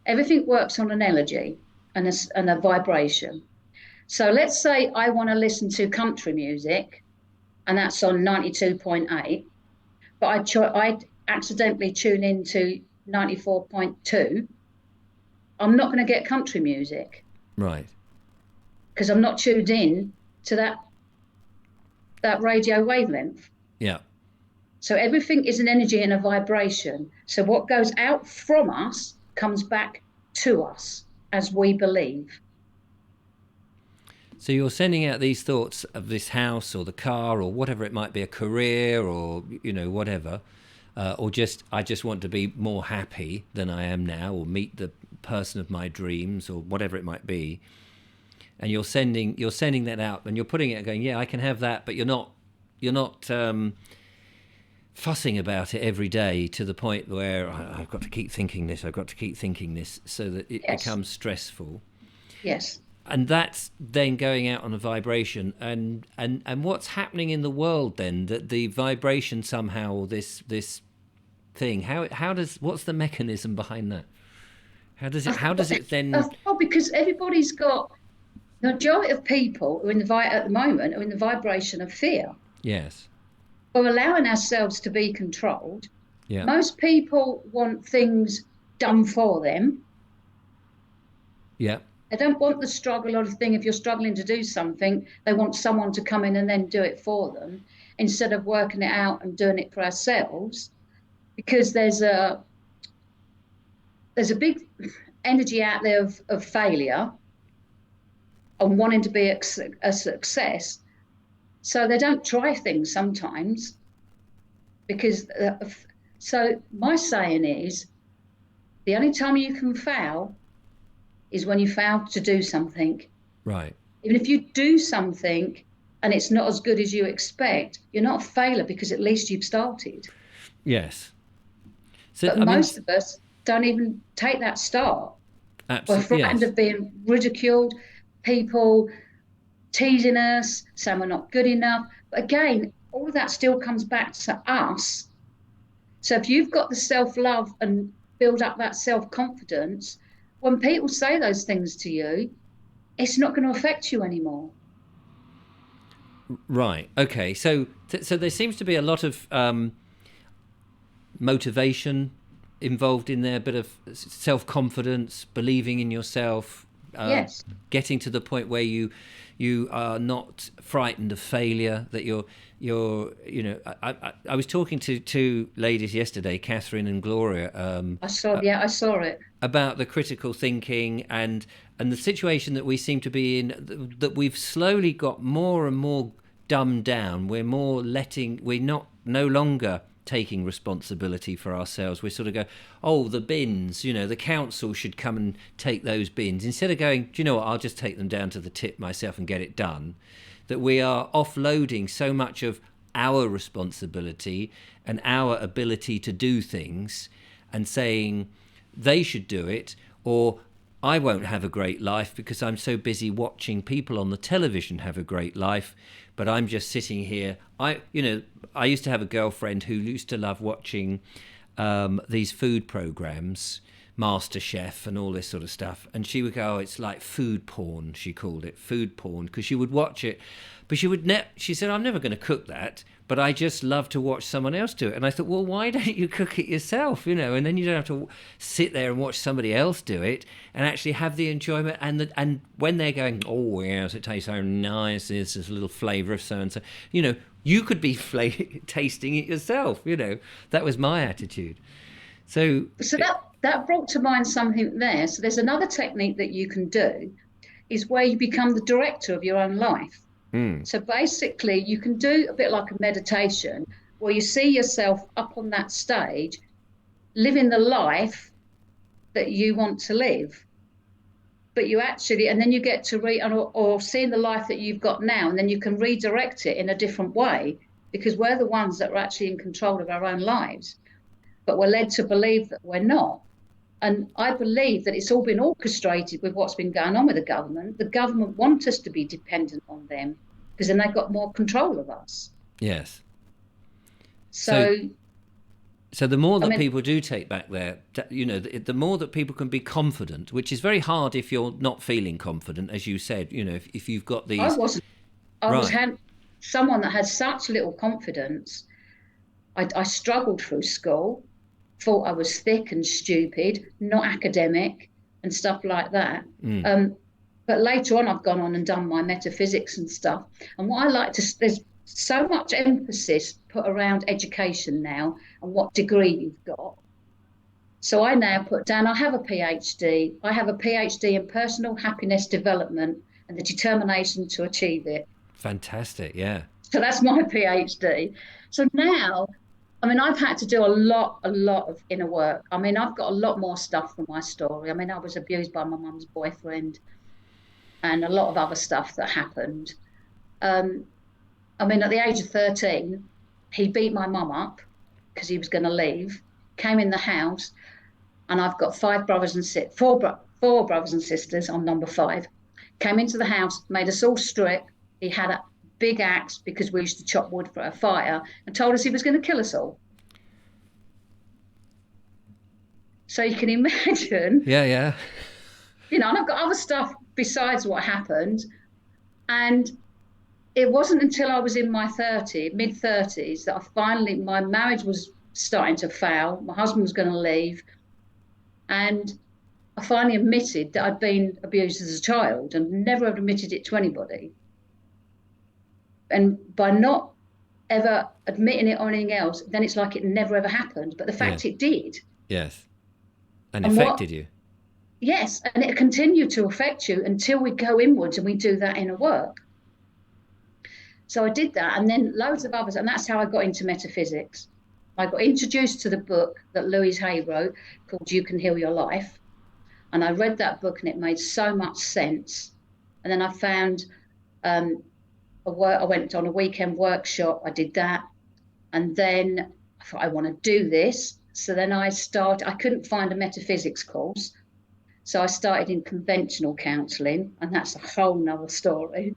Everything works on an energy and a vibration. So let's say I want to listen to country music, and that's on 92.8, but I accidentally tune into 94.2. I'm not going to get country music. Right. Because I'm not tuned in to that radio wavelength. Yeah. So everything is an energy and a vibration. So what goes out from us comes back to us as we believe. So you're sending out these thoughts of this house or the car or whatever it might be, a career or, whatever, or just, I just want to be more happy than I am now, or meet the person of my dreams, or whatever it might be. And you're sending that out, and you're putting it, going, yeah, I can have that, but you're not fussing about it every day to the point where I've got to keep thinking this, so that it becomes stressful. Yes. And that's then going out on a vibration, and what's happening in the world then, that the vibration somehow, or this thing, what's the mechanism behind that? How does it then? Well, because everybody's got, the majority of people who are at the moment are in the vibration of fear. Yes. We're allowing ourselves to be controlled. Yeah. Most people want things done for them. Yeah. They don't want the struggle or the thing. If you're struggling to do something, they want someone to come in and then do it for them, instead of working it out and doing it for ourselves. Because there's a big energy out there of failure and wanting to be a success. So they don't try things sometimes, because so my saying is, the only time you can fail is when you fail to do something. Right. Even if you do something and it's not as good as you expect, you're not a failure, because at least you've started. Yes. So, But I mean, most of us don't even take that start. We're absolutely, frightened yes. of being ridiculed, people teasing us, saying we're not good enough. But again, all of that still comes back to us. So if you've got the self love and build up that self confidence, when people say those things to you, it's not going to affect you anymore. Right. Okay. So there seems to be a lot of motivation involved in there, a bit of self confidence, believing in yourself, Yes. getting to the point where you are not frightened of failure. That you're you know I was talking to two ladies yesterday, Catherine and Gloria, I saw it. about the critical thinking and the situation that we seem to be in, that we've slowly got more and more dumbed down. We're not no longer taking responsibility for ourselves. We sort of go, oh, the bins, the council should come and take those bins, instead of going, do you know what, I'll just take them down to the tip myself and get it done. That we are offloading so much of our responsibility and our ability to do things, and saying they should do it, or I won't have a great life because I'm so busy watching people on the television have a great life, but I'm just sitting here. I used to have a girlfriend who used to love watching these food programs, Master Chef and all this sort of stuff, and she would go, oh, it's like food porn. She called it food porn because she would watch it, but she said, I'm never going to cook that, but I just love to watch someone else do it. And I thought, well, why don't you cook it yourself? And then you don't have to sit there and watch somebody else do it, and actually have the enjoyment. And when they're going, oh yes, it tastes so nice, there's this little flavour of so and so, you could be tasting it yourself. That was my attitude. So So that brought to mind something there. So there's another technique that you can do, is where you become the director of your own life. So basically, you can do a bit like a meditation where you see yourself up on that stage, living the life that you want to live. But you actually, and then you get to or seeing the life that you've got now, and then you can redirect it in a different way, because we're the ones that are actually in control of our own lives. But we're led to believe that we're not. And I believe that it's all been orchestrated with what's been going on with the government. The government want us to be dependent on them because then they've got more control of us. yes. So So, So the more I that mean, people do take back the more that people can be confident, which is very hard if you're not feeling confident, as you said, if you've got I these, wasn't, I was right. had someone that had such little confidence. I struggled through school, thought I was thick and stupid, not academic and stuff like that. But later on, I've gone on and done my metaphysics and stuff. And what I like there's so much emphasis put around education now and what degree you've got. So I now put down, I have a PhD. I have a PhD in personal happiness development and the determination to achieve it. Fantastic, yeah. So that's my PhD. So now, I mean, I've had to do a lot of inner work. I mean, I've got a lot more stuff from my story. I mean, I was abused by my mum's boyfriend and a lot of other stuff that happened. Um, I mean, at the age of 13, he beat my mum up because he was going to leave, came in the house, and I've got four brothers and sisters. I'm number five. Came into the house, made us all strip. He had a big axe because we used to chop wood for a fire, and told us he was going to kill us all. So you can imagine, Yeah, yeah. and I've got other stuff besides what happened. And it wasn't until I was in my mid 30s, that my marriage was starting to fail. My husband was going to leave. And I finally admitted that I'd been abused as a child and never admitted it to anybody. And by not ever admitting it or anything else, then it's like it never ever happened. But the Yeah, fact it did. yes. And And affected you. yes, and it continued to affect you until we go inwards and we do that inner work. So I did that, and then loads of others, and that's how I got into metaphysics. I got introduced to the book that Louise Hay wrote called You Can Heal Your Life. And I read that book and it made so much sense. And then I found I went on a weekend workshop. I did that. And then I thought, I want to do this. So then I couldn't find a metaphysics course. So I started in conventional counselling, and that's a whole nother story.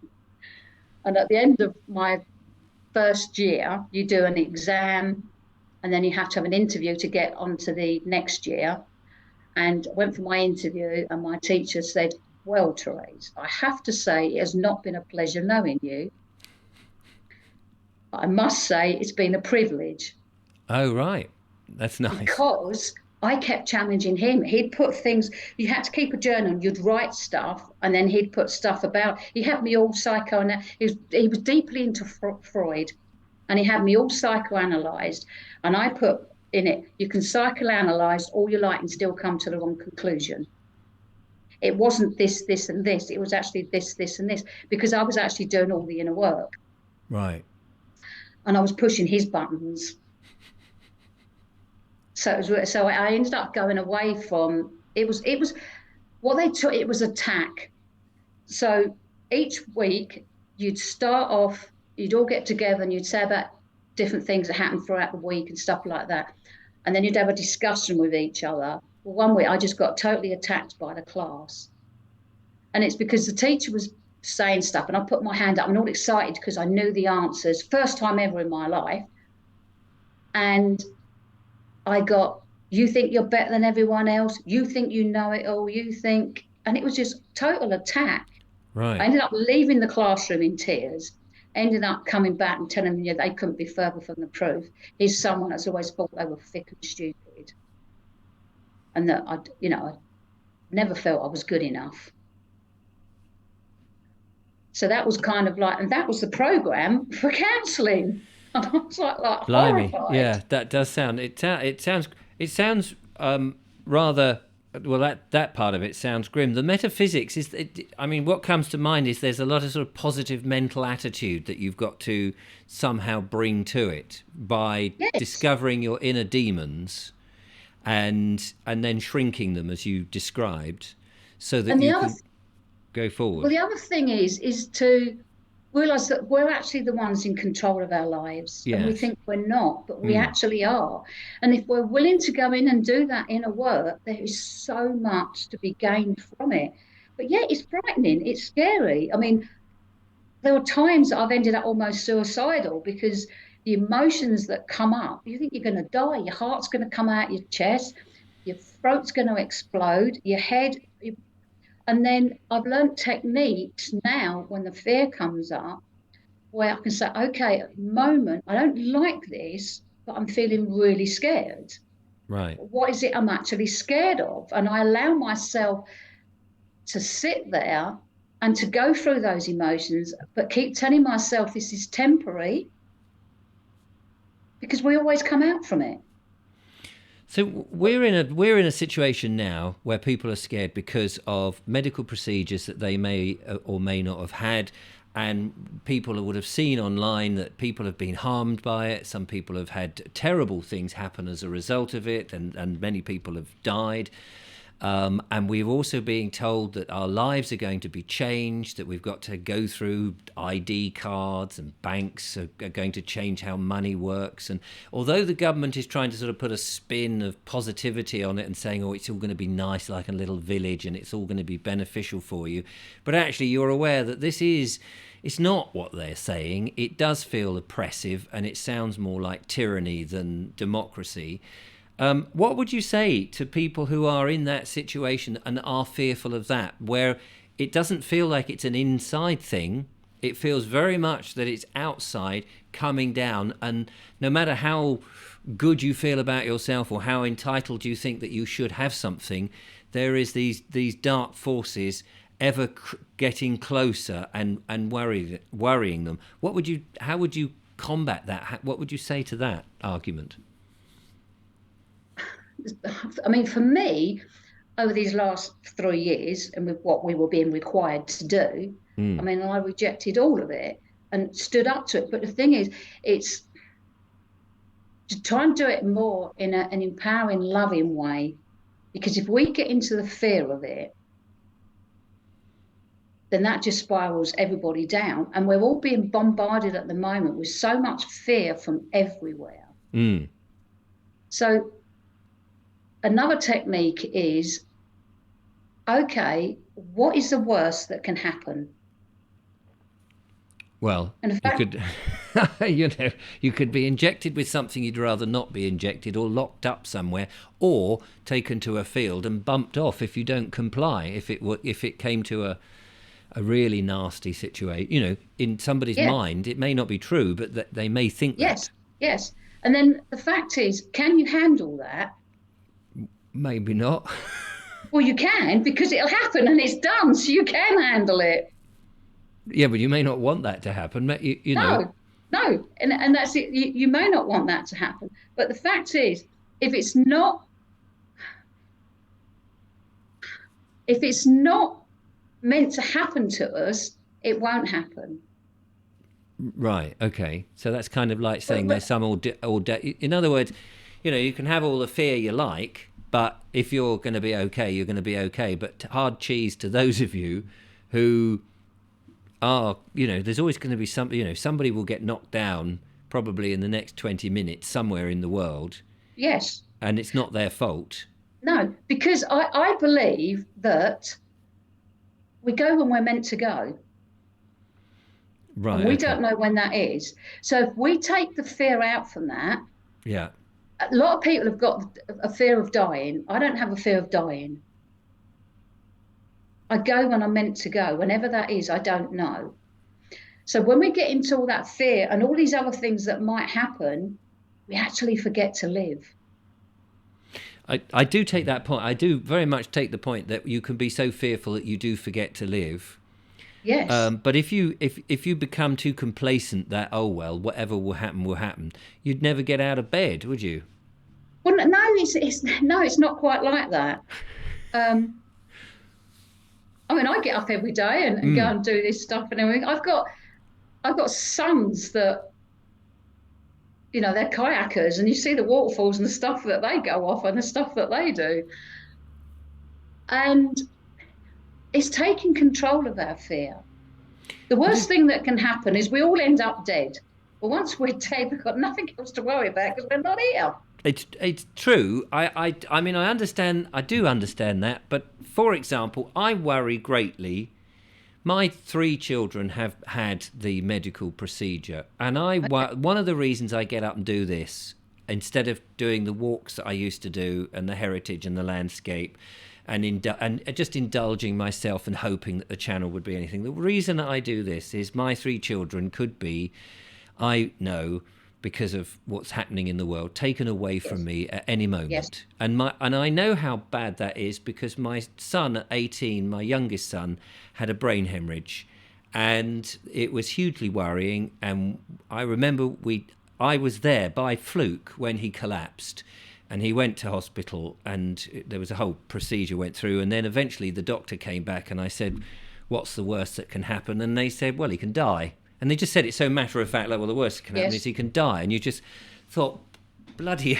And at the end of my first year, you do an exam, and then you have to have an interview to get onto the next year. And I went for my interview, and my teacher said, "Well, Therese, I have to say it has not been a pleasure knowing you. But I must say it's been a privilege Oh, right. That's nice. because I kept challenging him. He'd put things, you had to keep a journal, and you'd write stuff, and then he'd put stuff about, he had me all he was deeply into Freud, and he had me all psychoanalyzed. And I put in it, you can psychoanalyze all you like and still come to the wrong conclusion. It wasn't this, this, and this. It was actually this, this, and this, because I was actually doing all the inner work. Right. And I was pushing his buttons. So I ended up going away from it was what they took. It was a tack. So each week you'd start off, you'd all get together and you'd say about different things that happened throughout the week and stuff like that, and then you'd have a discussion with each other. Well, one week I just got totally attacked by the class, and it's because the teacher was saying stuff, and I put my hand up and all excited because I knew the answers, first time ever in my life, and I got, you think you're better than everyone else. You think you know it all. And it was just total attack. Right. I ended up leaving the classroom in tears, ended up coming back and telling them they couldn't be further from the truth. He's someone that's always thought they were thick and stupid. And that I never felt I was good enough. So that was kind of like, and that was the program for counselling. And I was like Blimey. horrified. Yeah, that does sound. It sounds rather. Well, that part of it sounds grim. The metaphysics is. I mean, what comes to mind is there's a lot of sort of positive mental attitude that you've got to somehow bring to it by Yes. discovering your inner demons, and then shrinking them as you described, so that you can go forward. Well, the other thing is to realize that we're actually the ones in control of our lives. Yes. And we think we're not, but we actually are. And if we're willing to go in and do that inner work, there is so much to be gained from it. But yeah, it's frightening. It's scary. I mean, there were times I've ended up almost suicidal because the emotions that come up, you think you're going to die. Your heart's going to come out your chest. Your throat's going to explode. Your head. And then I've learned techniques now when the fear comes up where I can say, okay, at the moment, I don't like this, but I'm feeling really scared. Right. What is it I'm actually scared of? And I allow myself to sit there and to go through those emotions, but keep telling myself this is temporary because we always come out from it. So we're in a situation now where people are scared because of medical procedures that they may or may not have had, and people would have seen online that people have been harmed by it. Some people have had terrible things happen as a result of it, and many people have died. And we're also being told that our lives are going to be changed, that we've got to go through ID cards, and banks are going to change how money works. And although the government is trying to sort of put a spin of positivity on it and saying, oh, it's all going to be nice like a little village and it's all going to be beneficial for you, but actually you're aware that it's not what they're saying. It does feel oppressive, and it sounds more like tyranny than democracy. What would you say to people who are in that situation and are fearful of that, where it doesn't feel like it's an inside thing? It feels very much that it's outside coming down, and no matter how good you feel about yourself or how entitled you think that you should have something, there is these dark forces ever getting closer and worrying them. How would you combat that? What would you say to that argument? I mean, for me, over these last 3 years, and with what we were being required to do, I mean, I rejected all of it and stood up to it. But the thing is, it's to try and do it more in an empowering, loving way. Because if we get into the fear of it, then that just spirals everybody down. And we're all being bombarded at the moment with so much fear from everywhere. So another technique is, okay, what is the worst that can happen? Well, And in you fact, could, you could be injected with something you'd rather not be injected, or locked up somewhere, or taken to a field and bumped off if you don't comply. If it came to a really nasty situation, in somebody's yeah, mind, it may not be true, but they may think yes, that. yes. And then the fact is, can you handle that? Maybe not. Well, you can, because it'll happen and it's done, so you can handle it. Yeah, but you may not want that to happen. You know. No, no. And that's it. You may not want that to happen. But the fact is, if it's not, if it's not meant to happen to us, it won't happen. Right. Okay. So that's kind of like saying there's But some in other words, you can have all the fear you like, but if you're going to be okay, you're going to be okay. But hard cheese to those of you who are, there's always going to be somebody will get knocked down probably in the next 20 minutes somewhere in the world, yes, and it's not their fault. no, because I believe that we go when we're meant to go, and Right. we Okay. don't know when that is. So if we take the fear out from that, Yeah. a lot of people have got a fear of dying. I don't have a fear of dying. I go when I'm meant to go. Whenever that is, I don't know. So when we get into all that fear and all these other things that might happen, we actually forget to live. I do take that point. I do very much take the point that you can be so fearful that you do forget to live. Yes. But if you become too complacent that, oh well, whatever will happen, you'd never get out of bed, would you? Well, no, it's not quite like that. Um, I mean, I get up every day and go Mm. and do this stuff and everything. I've got sons that, they're kayakers, and you see the waterfalls and the stuff that they go off and the stuff that they do. And it's taking control of our fear. The But worst thing that can happen is we all end up dead. But once we're dead, we've got nothing else to worry about because we're not here. it's true. I mean, I do understand that. But for example, I worry greatly. My 3 children have had the medical procedure, and one of the reasons I get up and do this instead of doing the walks that I used to do and the heritage and the landscape, and just indulging myself and hoping that the channel would be anything. The reason that I do this is my 3 children could be, I know, because of what's happening in the world, taken away from Yes, me at any yes, moment. And I know how bad that is because my son at 18, my youngest son, had a brain hemorrhage, and it was hugely worrying. And I remember I was there by fluke when he collapsed, and he went to hospital, and there was a whole procedure went through, and then eventually the doctor came back, and I said, "What's the worst that can happen?" And they said, "Well, he can die." And they just said it so matter of fact, like, well, the worst that can happen is yes, he can die. And you just thought, bloody,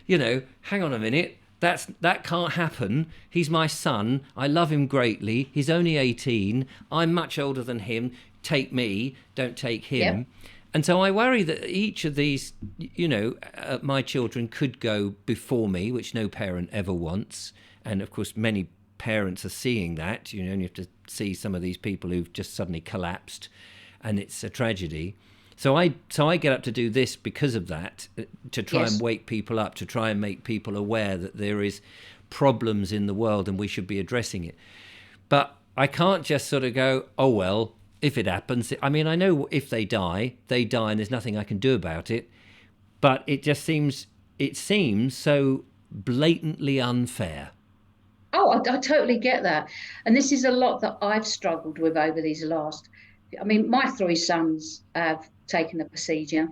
hang on a minute. That can't happen. He's my son. I love him greatly. He's only 18. I'm much older than him. Take me, don't take him. yep, And so I worry that each of these, my children could go before me, which no parent ever wants. And of course, many parents are seeing that. And you have to see some of these people who've just suddenly collapsed, and it's a tragedy. So I get up to do this because of that, to try and yes. wake people up, to try and make people aware that there is problems in the world and we should be addressing it. But I can't just sort of go, oh well, if it happens. I mean, I know if they die, and there's nothing I can do about it. But it seems so blatantly unfair. Oh, I totally get that. And this is a lot that I've struggled with over these last. I mean, my 3 sons have taken the procedure,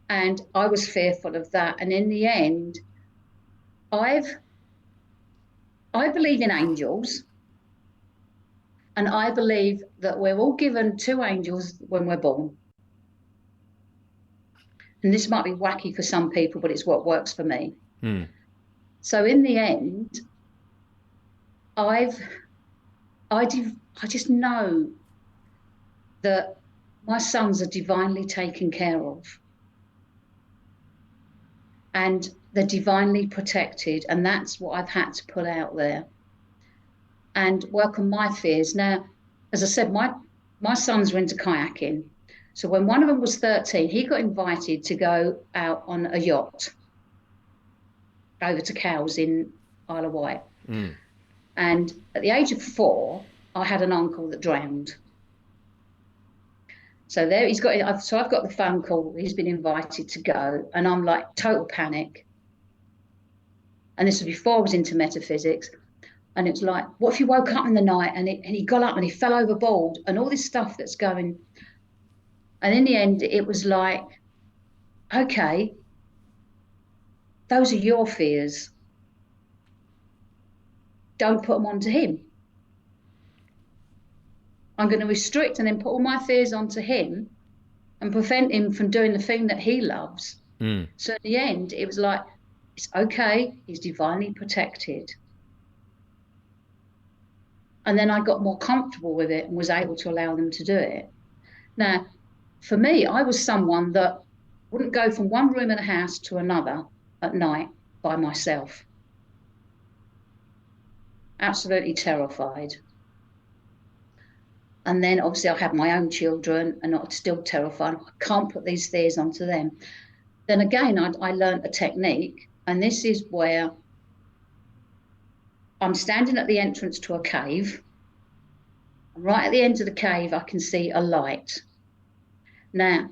and I was fearful of that. And in the end, I've I believe in angels, and I believe that we're all given 2 angels when we're born. And this might be wacky for some people, but it's what works for me. Hmm. So in the end, I've I just know that my sons are divinely taken care of. and they're divinely protected. And that's what I've had to put out there and work on my fears. Now, as I said, my sons were into kayaking. So when one of them was 13, he got invited to go out on a yacht over to Cowes in Isle of Wight. Mm. And at the age of 4, I had an uncle that drowned. So there he's got. So I've got the phone call. He's been invited to go, and I'm like total panic. And this was before I was into metaphysics. And it was like, what if he woke up in the night and he got up and he fell overboard and all this stuff that's going. And in the end, it was like, okay, those are your fears. Don't put them onto him. I'm going to restrict and then put all my fears onto him and prevent him from doing the thing that he loves. Mm. So in the end, it was like, it's okay. He's divinely protected. And then I got more comfortable with it and was able to allow them to do it. Now, for me, I was someone that wouldn't go from one room in a house to another at night by myself. Absolutely terrified. And then obviously I have my own children and I'm still terrified. I can't put these fears onto them. Then again, I learned a technique, and this is where I'm standing at the entrance to a cave. Right at the end of the cave, I can see a light. Now,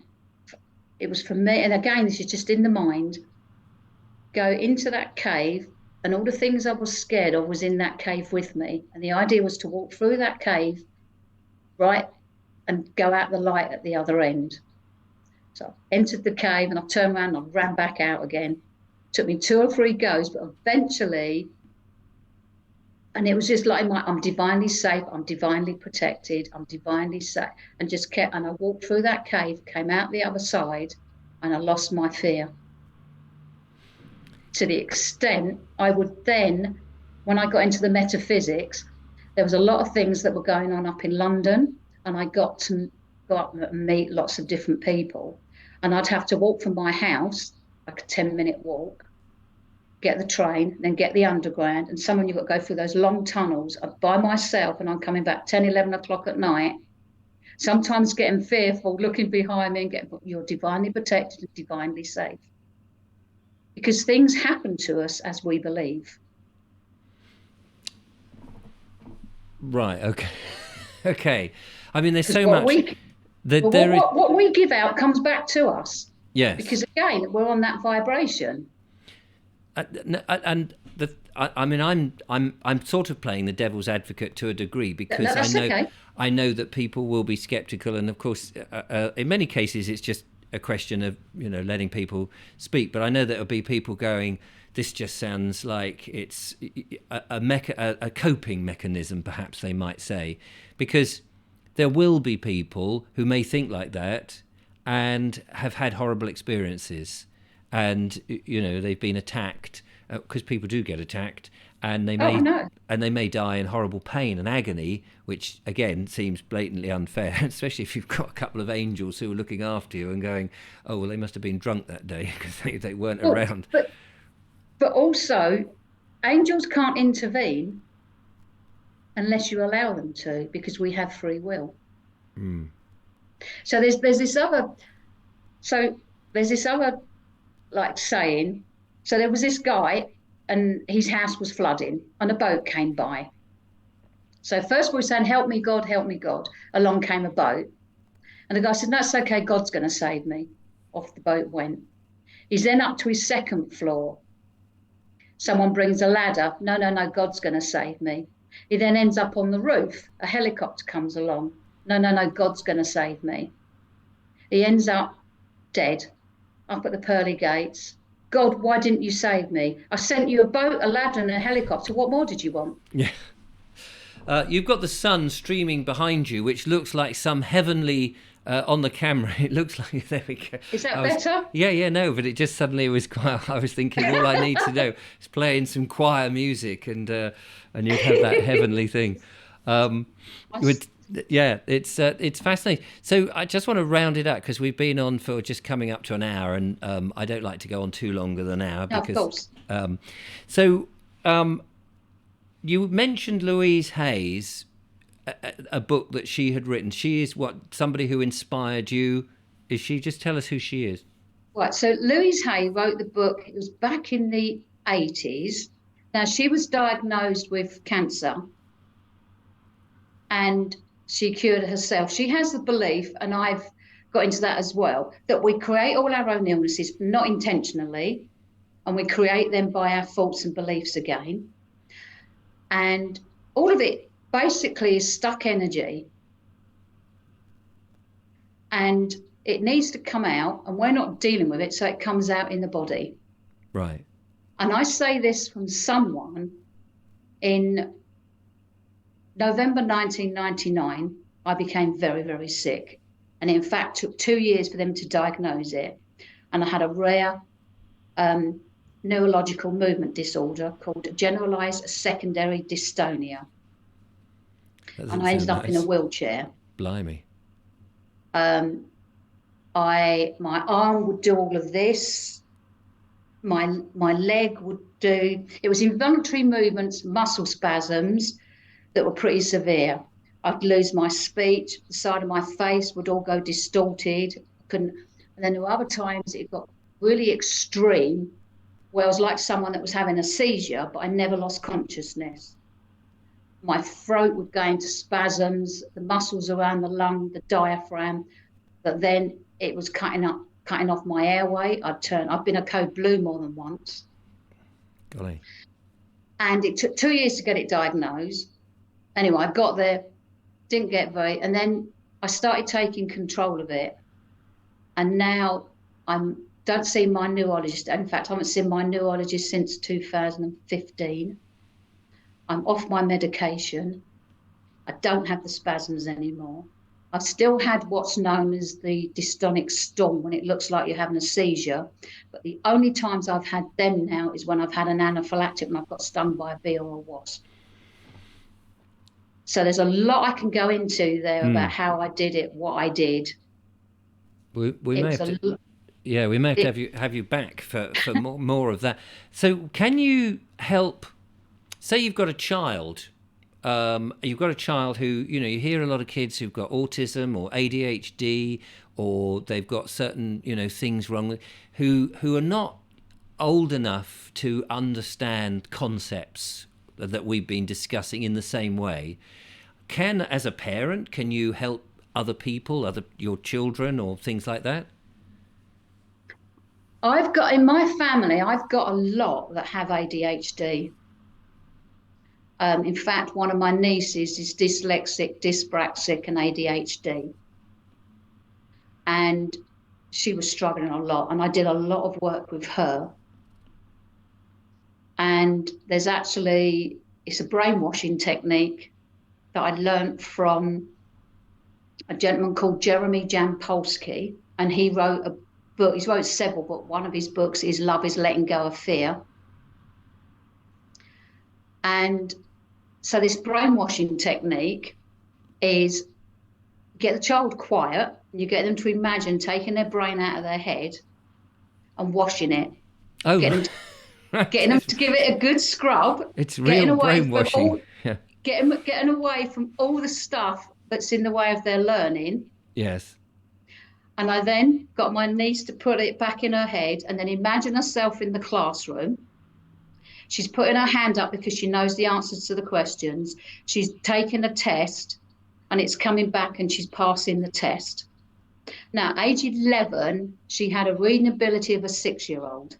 it was for me, and again, this is just in the mind, go into that cave, and all the things I was scared of was in that cave with me. And the idea was to walk through that cave, right, and go out the light at the other end. So I entered the cave, and I turned around and I ran back out again. It took me 2 or 3 goes, but eventually, and it was just like I'm divinely safe, I'm divinely protected, I'm divinely safe, and just kept, and I walked through that cave, came out the other side, and I lost my fear. To the extent I would then, when I got into the metaphysics, there was a lot of things that were going on up in London, and I got to go up and meet lots of different people, and I'd have to walk from my house, like a 10-minute walk, get the train, then get the underground, and some of you got to go through those long tunnels by myself, and I'm coming back 10, 11 o'clock at night, sometimes getting fearful, looking behind me and getting, you're divinely protected and divinely safe. Because things happen to us as we believe. Right, okay. Okay. I mean, there's so much... What we give out comes back to us. Yes. Because again, we're on that vibration. And I mean, I'm sort of playing the devil's advocate to a degree, because I know that people will be skeptical, and of course, in many cases, it's just a question of letting people speak. But I know that there'll be people going, this just sounds like it's a coping mechanism, perhaps they might say, because there will be people who may think like that and have had horrible experiences. And they've been attacked, because people do get attacked, and they may die in horrible pain and agony, which again seems blatantly unfair, especially if you've got a couple of angels who are looking after you and going, oh well, they must have been drunk that day because they weren't around. But also, angels can't intervene unless you allow them to, because we have free will. Mm. So there's this other like saying, so there was this guy and his house was flooding and a boat came by. So first we were saying, help me God, help me God. Along came a boat. And the guy said, that's okay, God's going to save me. Off the boat went. He's then up to his 2nd floor. Someone brings a ladder. No, God's going to save me. He then ends up on the roof. A helicopter comes along. No, God's going to save me. He ends up dead. Up at the pearly gates. God, why didn't you save me? I sent you a boat, a ladder and a helicopter. What more did you want? Yeah. You've got the sun streaming behind you, which looks like some heavenly, on the camera, it looks like, there we go. Is that better? Yeah, no, but it just suddenly was quite, I was thinking all I need to do is play in some choir music and you'd have that heavenly thing. Yeah, it's fascinating. So I just want to round it up because we've been on for just coming up to an hour, and I don't like to go on too longer than an hour No, of because. course. So you mentioned Louise Hayes, a book that she had written. She is somebody who inspired you. Is she? Just tell us who she is. Right. So Louise Hay wrote the book. It was back in the 80s. Now, she was diagnosed with cancer and she cured herself. She has the belief, and I've got into that as well, that we create all our own illnesses, not intentionally, and we create them by our thoughts and beliefs again. And all of it basically is stuck energy. And it needs to come out, and we're not dealing with it, so it comes out in the body. Right. And I say this from someone in November 1999, I became very, very sick. And in fact, took 2 years for them to diagnose it. And I had a rare neurological movement disorder called generalized secondary dystonia. And I ended up in a wheelchair. Blimey. My arm would do all of this. My leg would do, it was involuntary movements, muscle spasms that were pretty severe. I'd lose my speech, the side of my face would all go distorted. And then there were other times it got really extreme, where I was like someone that was having a seizure, but I never lost consciousness. My throat would go into spasms, the muscles around the lung, the diaphragm, but then it was cutting off my airway. I've been a code blue more than once. Golly. And it took 2 years to get it diagnosed. Anyway, I got there, didn't get and then I started taking control of it. And now I don't see my neurologist. In fact, I haven't seen my neurologist since 2015. I'm off my medication. I don't have the spasms anymore. I've still had what's known as the dystonic storm, when it looks like you're having a seizure. But the only times I've had them now is when I've had an anaphylactic, when I've got stung by a bee or a wasp. So there's a lot I can go into there about how I did it, what I did. We may have to, we may have to have you back for more of that. So can you help? Say you've got a child. You've got a child who, you hear a lot of kids who've got autism or ADHD, or they've got certain, things wrong with, who are not old enough to understand concepts that we've been discussing in the same way. As a parent, can you help other people, your children or things like that? In my family, I've got a lot that have ADHD. In fact, one of my nieces is dyslexic, dyspraxic, and ADHD. And she was struggling a lot, and I did a lot of work with her. And it's a brainwashing technique that I learned from a gentleman called Jeremy Jampolsky, and he wrote a book. He's wrote several, but one of his books is Love is Letting Go of Fear. And so this brainwashing technique is get the child quiet, and you get them to imagine taking their brain out of their head and washing it. Oh, getting them to give it a good scrub. It's real brainwashing. Getting away from all the stuff that's in the way of their learning. Yes. And I then got my niece to put it back in her head, and then imagine herself in the classroom. She's putting her hand up because she knows the answers to the questions. She's taking a test, and it's coming back, and she's passing the test. Now, age 11, she had a reading ability of a 6-year-old.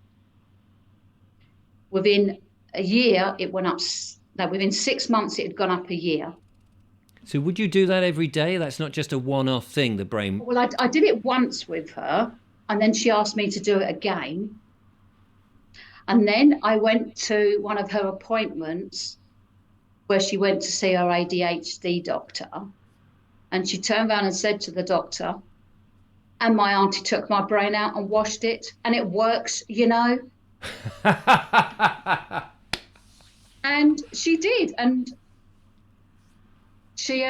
Within a year, it went up. Now, within 6 months, it had gone up a year. So would you do that every day? That's not just a one-off thing, the brain. Well, I did it once with her, and then she asked me to do it again. And then I went to one of her appointments where she went to see her ADHD doctor. And she turned around and said to the doctor, and my auntie took my brain out and washed it, and it works, And she did. And she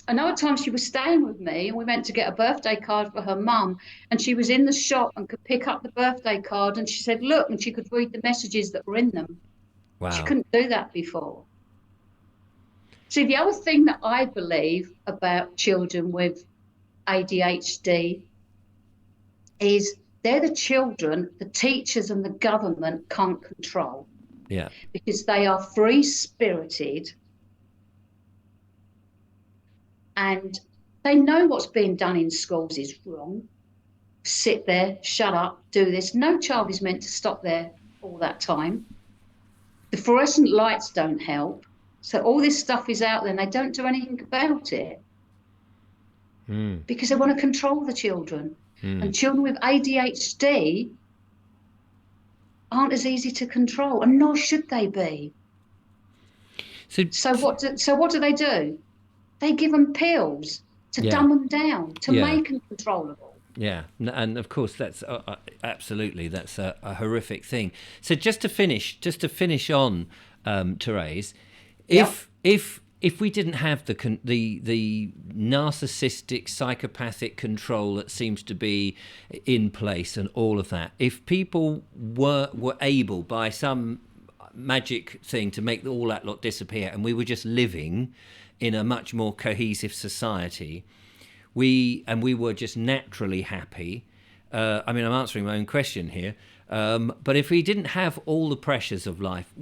Another time she was staying with me and we went to get a birthday card for her mum, and she was in the shop and could pick up the birthday card, and she said, look, and she could read the messages that were in them. She Wow. couldn't do that before. See, the other thing that I believe about children with ADHD is they're the children the teachers and the government can't control, Yeah. because they are free spirited and they know what's being done in schools is wrong. Sit there, shut up, do this. No child is meant to stop there all that time. The fluorescent lights don't help. So all this stuff is out there and they don't do anything about it because they want to control the children. And children with ADHD aren't as easy to control, and nor should they be. So what do they do? They give them pills to dumb them down, to make them controllable. Yeah, and of course that's absolutely, that's a horrific thing. So just to finish on, Therese, if we didn't have the narcissistic, psychopathic control that seems to be in place and all of that, if people were able by some magic thing to make all that lot disappear, and we were just living in a much more cohesive society, we were just naturally happy. I mean, I'm answering my own question here. But if we didn't have all the pressures of life,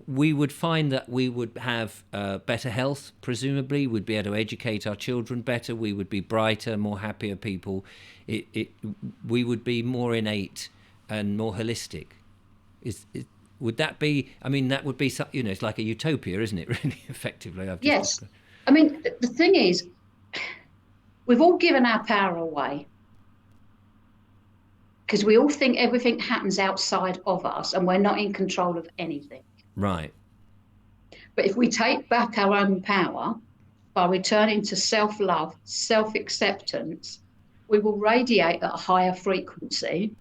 we would find that we would have better health, presumably. We'd be able to educate our children better. We would be brighter, more happier people. We would be more innate and more holistic. Would that be, I mean, that would be, it's like a utopia, isn't it, really, effectively? Yes. I mean, the thing is, we've all given our power away because we all think everything happens outside of us and we're not in control of anything. Right. But if we take back our own power by returning to self-love, self-acceptance, we will radiate at a higher frequency.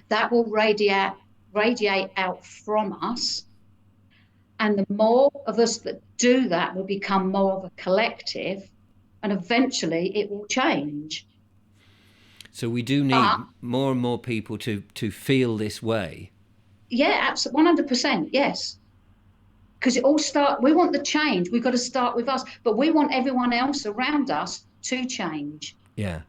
That will radiate out from us. And the more of us that do that will become more of a collective, and eventually it will change. So we do need more and more people to feel this way. Yeah, absolutely, 100%, yes. Because we want the change. We've got to start with us, but we want everyone else around us to change. Yeah.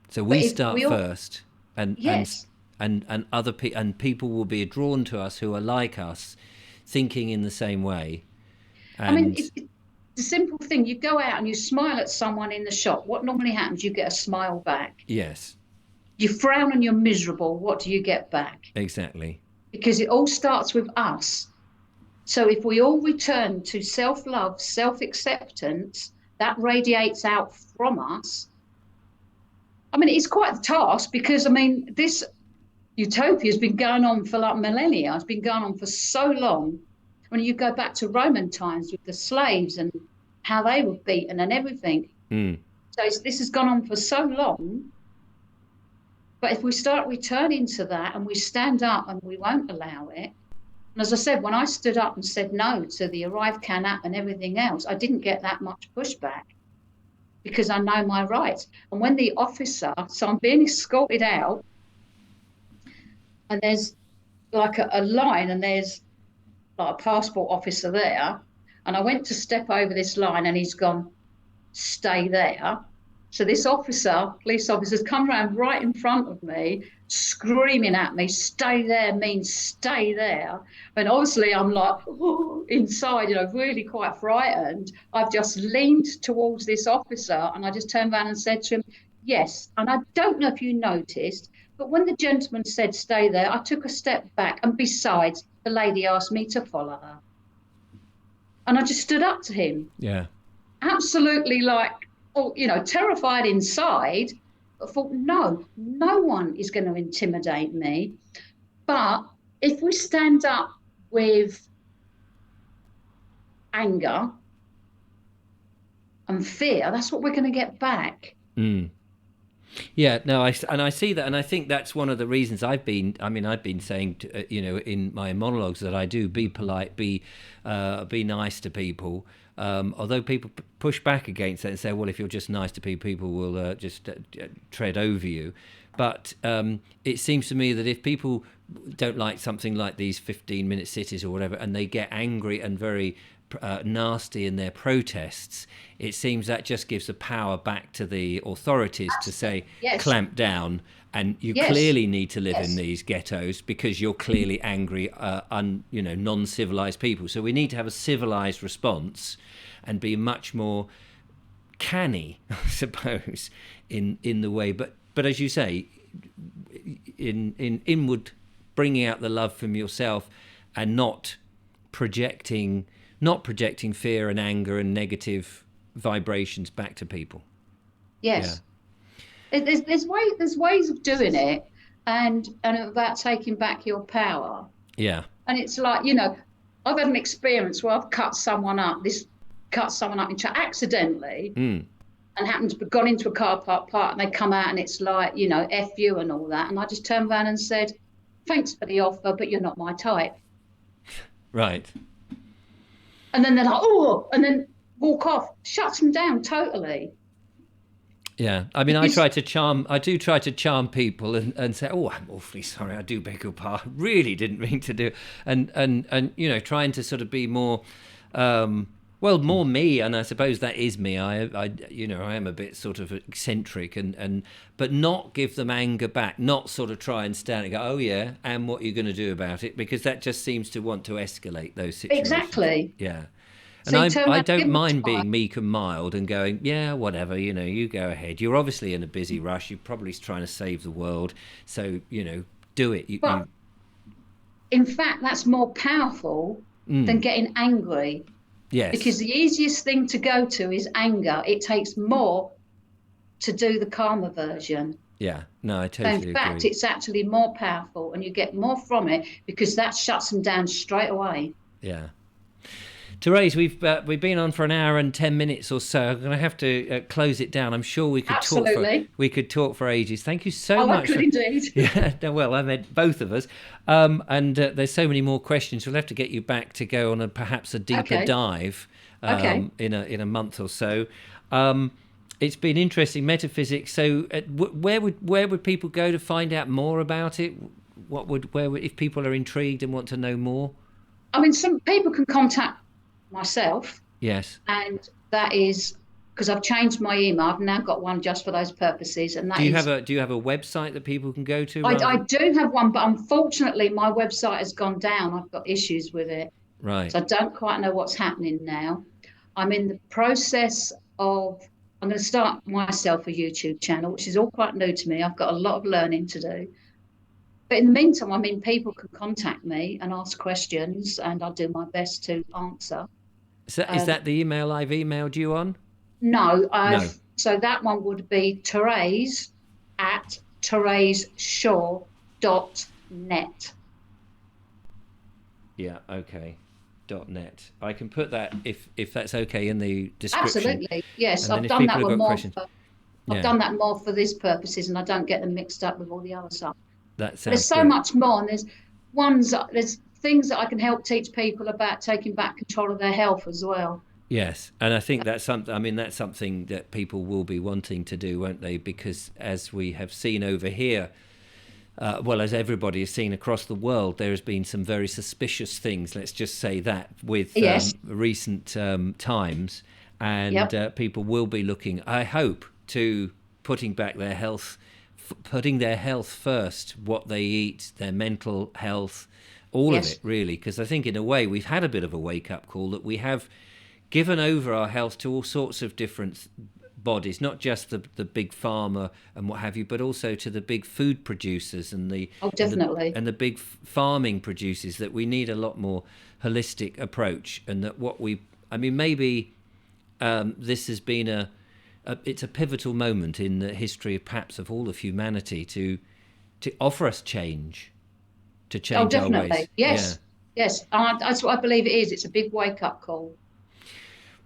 So we start first, and yes. and people will be drawn to us who are like us, thinking in the same way. And I mean, it's a simple thing. You go out and you smile at someone in the shop. What normally happens? You get a smile back. Yes. You frown and you're miserable. What do you get back? Exactly. Because it all starts with us. So if we all return to self-love, self-acceptance, that radiates out from us. I mean, it's quite a task because, I mean, this utopia has been going on for like millennia. It's been going on for so long. When you go back to Roman times with the slaves and how they were beaten and everything. So this has gone on for so long. But if we start returning to that and we stand up and we won't allow it. And as I said, when I stood up and said no to the Arrive Can app and everything else, I didn't get that much pushback because I know my rights. And when the officer, so I'm being escorted out and there's like a line and there's like a passport officer there, and I went to step over this line and he's gone, stay there. So this police officer's come around right in front of me, screaming at me, stay there means stay there. And obviously I'm like, inside, really quite frightened. I've just leaned towards this officer and I just turned around and said to him, yes. And I don't know if you noticed, but when the gentleman said stay there, I took a step back. And besides, the lady asked me to follow her. And I just stood up to him. Yeah. Absolutely terrified inside. I thought, no one is going to intimidate me. But if we stand up with anger and fear, that's what we're going to get back. Yeah, no, I see that, and I think that's one of the reasons I've been saying, in my monologues that I do, be polite, be nice to people, Although people push back against that and say, well, if you're just nice to people, people will just tread over you. But it seems to me that if people don't like something like these 15-minute cities or whatever, and they get angry and very nasty in their protests, it seems that just gives the power back to the authorities to say, Yes. clamp down. And you Yes. clearly need to live Yes. in these ghettos because you're clearly angry, non-civilized people. So we need to have a civilized response and be much more canny, I suppose, in the way. But as you say, in inward, bringing out the love from yourself and not projecting fear and anger and negative vibrations back to people. Yes. There's ways of doing it, and about taking back your power. Yeah. And it's like, I've had an experience where I've cut someone up accidentally, and happened to have gone into a car park, and they come out and it's like, F you and all that. And I just turned around and said, thanks for the offer, but you're not my type. Right. And then they're like, oh, and then walk off, shuts them down totally. Yeah, I mean, I do try to charm people and say, oh, I'm awfully sorry, I do beg your pardon, really didn't mean to do, and trying to sort of be more, more me, and I suppose that is me. I am a bit sort of eccentric, but not give them anger back, not sort of try and stand and go, oh yeah, and what are you going to do about it? Because that just seems to want to escalate those situations. Exactly. Yeah. So and I don't mind being meek and mild and going, yeah, whatever, you go ahead. You're obviously in a busy rush. You're probably trying to save the world. So, do it. In fact, that's more powerful than getting angry. Yes. Because the easiest thing to go to is anger. It takes more to do the calmer version. Yeah, no, I totally agree. In fact, it's actually more powerful, and you get more from it because that shuts them down straight away. Yeah. Therese, we've been on for an hour and 10 minutes or so. I'm going to have to close it down. I'm sure we could talk for ages. Thank you so much. I could indeed. Yeah, well, I meant both of us. And there's so many more questions. We'll have to get you back to go on perhaps a deeper dive in a month or so. It's been interesting, metaphysics. So where would people go to find out more about it? If people are intrigued and want to know more? I mean, some people can contact myself. Yes. And that is because I've changed my email. I've now got one just for those purposes. And do you have a website that people can go to? I do have one, but unfortunately my website has gone down. I've got issues with it. Right. So I don't quite know what's happening now. I'm in the process of, I'm going to start myself a YouTube channel, which is all quite new to me. I've got a lot of learning to do. But in the meantime, I mean, people can contact me and ask questions, and I'll do my best to answer. So is that the email I've emailed you on? No. So that one would be Therese at thereseshaw.net. Yeah, okay. .net. I can put that if that's okay in the description. Absolutely, yes. I've done that one more. I've done that more for these purposes, and I don't get them mixed up with all the other stuff. There's so much more, and there's things that I can help teach people about taking back control of their health as well. Yes, and I think that's something that people will be wanting to do, won't they? Because as we have seen over here, as everybody has seen across the world, there has been some very suspicious things, let's just say that, with recent times, and people will be looking, I hope, to putting their health first, what they eat, their mental health, all of it, really. Because I think in a way we've had a bit of a wake-up call that we have given over our health to all sorts of different bodies, not just the big pharma and what have you, but also to the big food producers and the big farming producers, that we need a lot more holistic approach. And that maybe this has been it's a pivotal moment in the history perhaps of all of humanity to offer us change, to change our ways. Yes, yes. That's what I believe it is. It's a big wake-up call.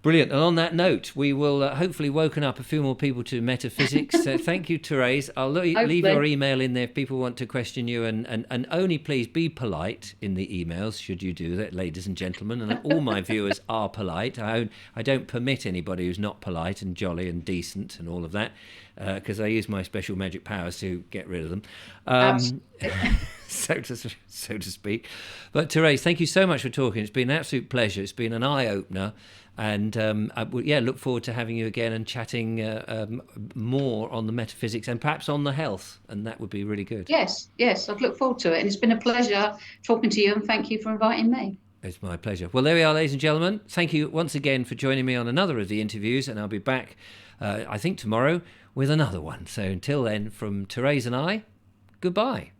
Brilliant. And on that note, we will hopefully woken up a few more people to metaphysics. So thank you, Therese. I'll leave your email in there if people want to question you. And only please be polite in the emails, should you do that, ladies and gentlemen. And all my viewers are polite. I don't permit anybody who's not polite and jolly and decent and all of that, because I use my special magic powers to get rid of them. So to speak. But Therese, thank you so much for talking. It's been an absolute pleasure. It's been an eye-opener. And look forward to having you again and chatting more on the metaphysics and perhaps on the health. And that would be really good. Yes, I'd look forward to it. And it's been a pleasure talking to you, and thank you for inviting me. It's my pleasure. Well, there we are, ladies and gentlemen. Thank you once again for joining me on another of the interviews. And I'll be back, I think, tomorrow with another one. So until then, from Therese and I, goodbye.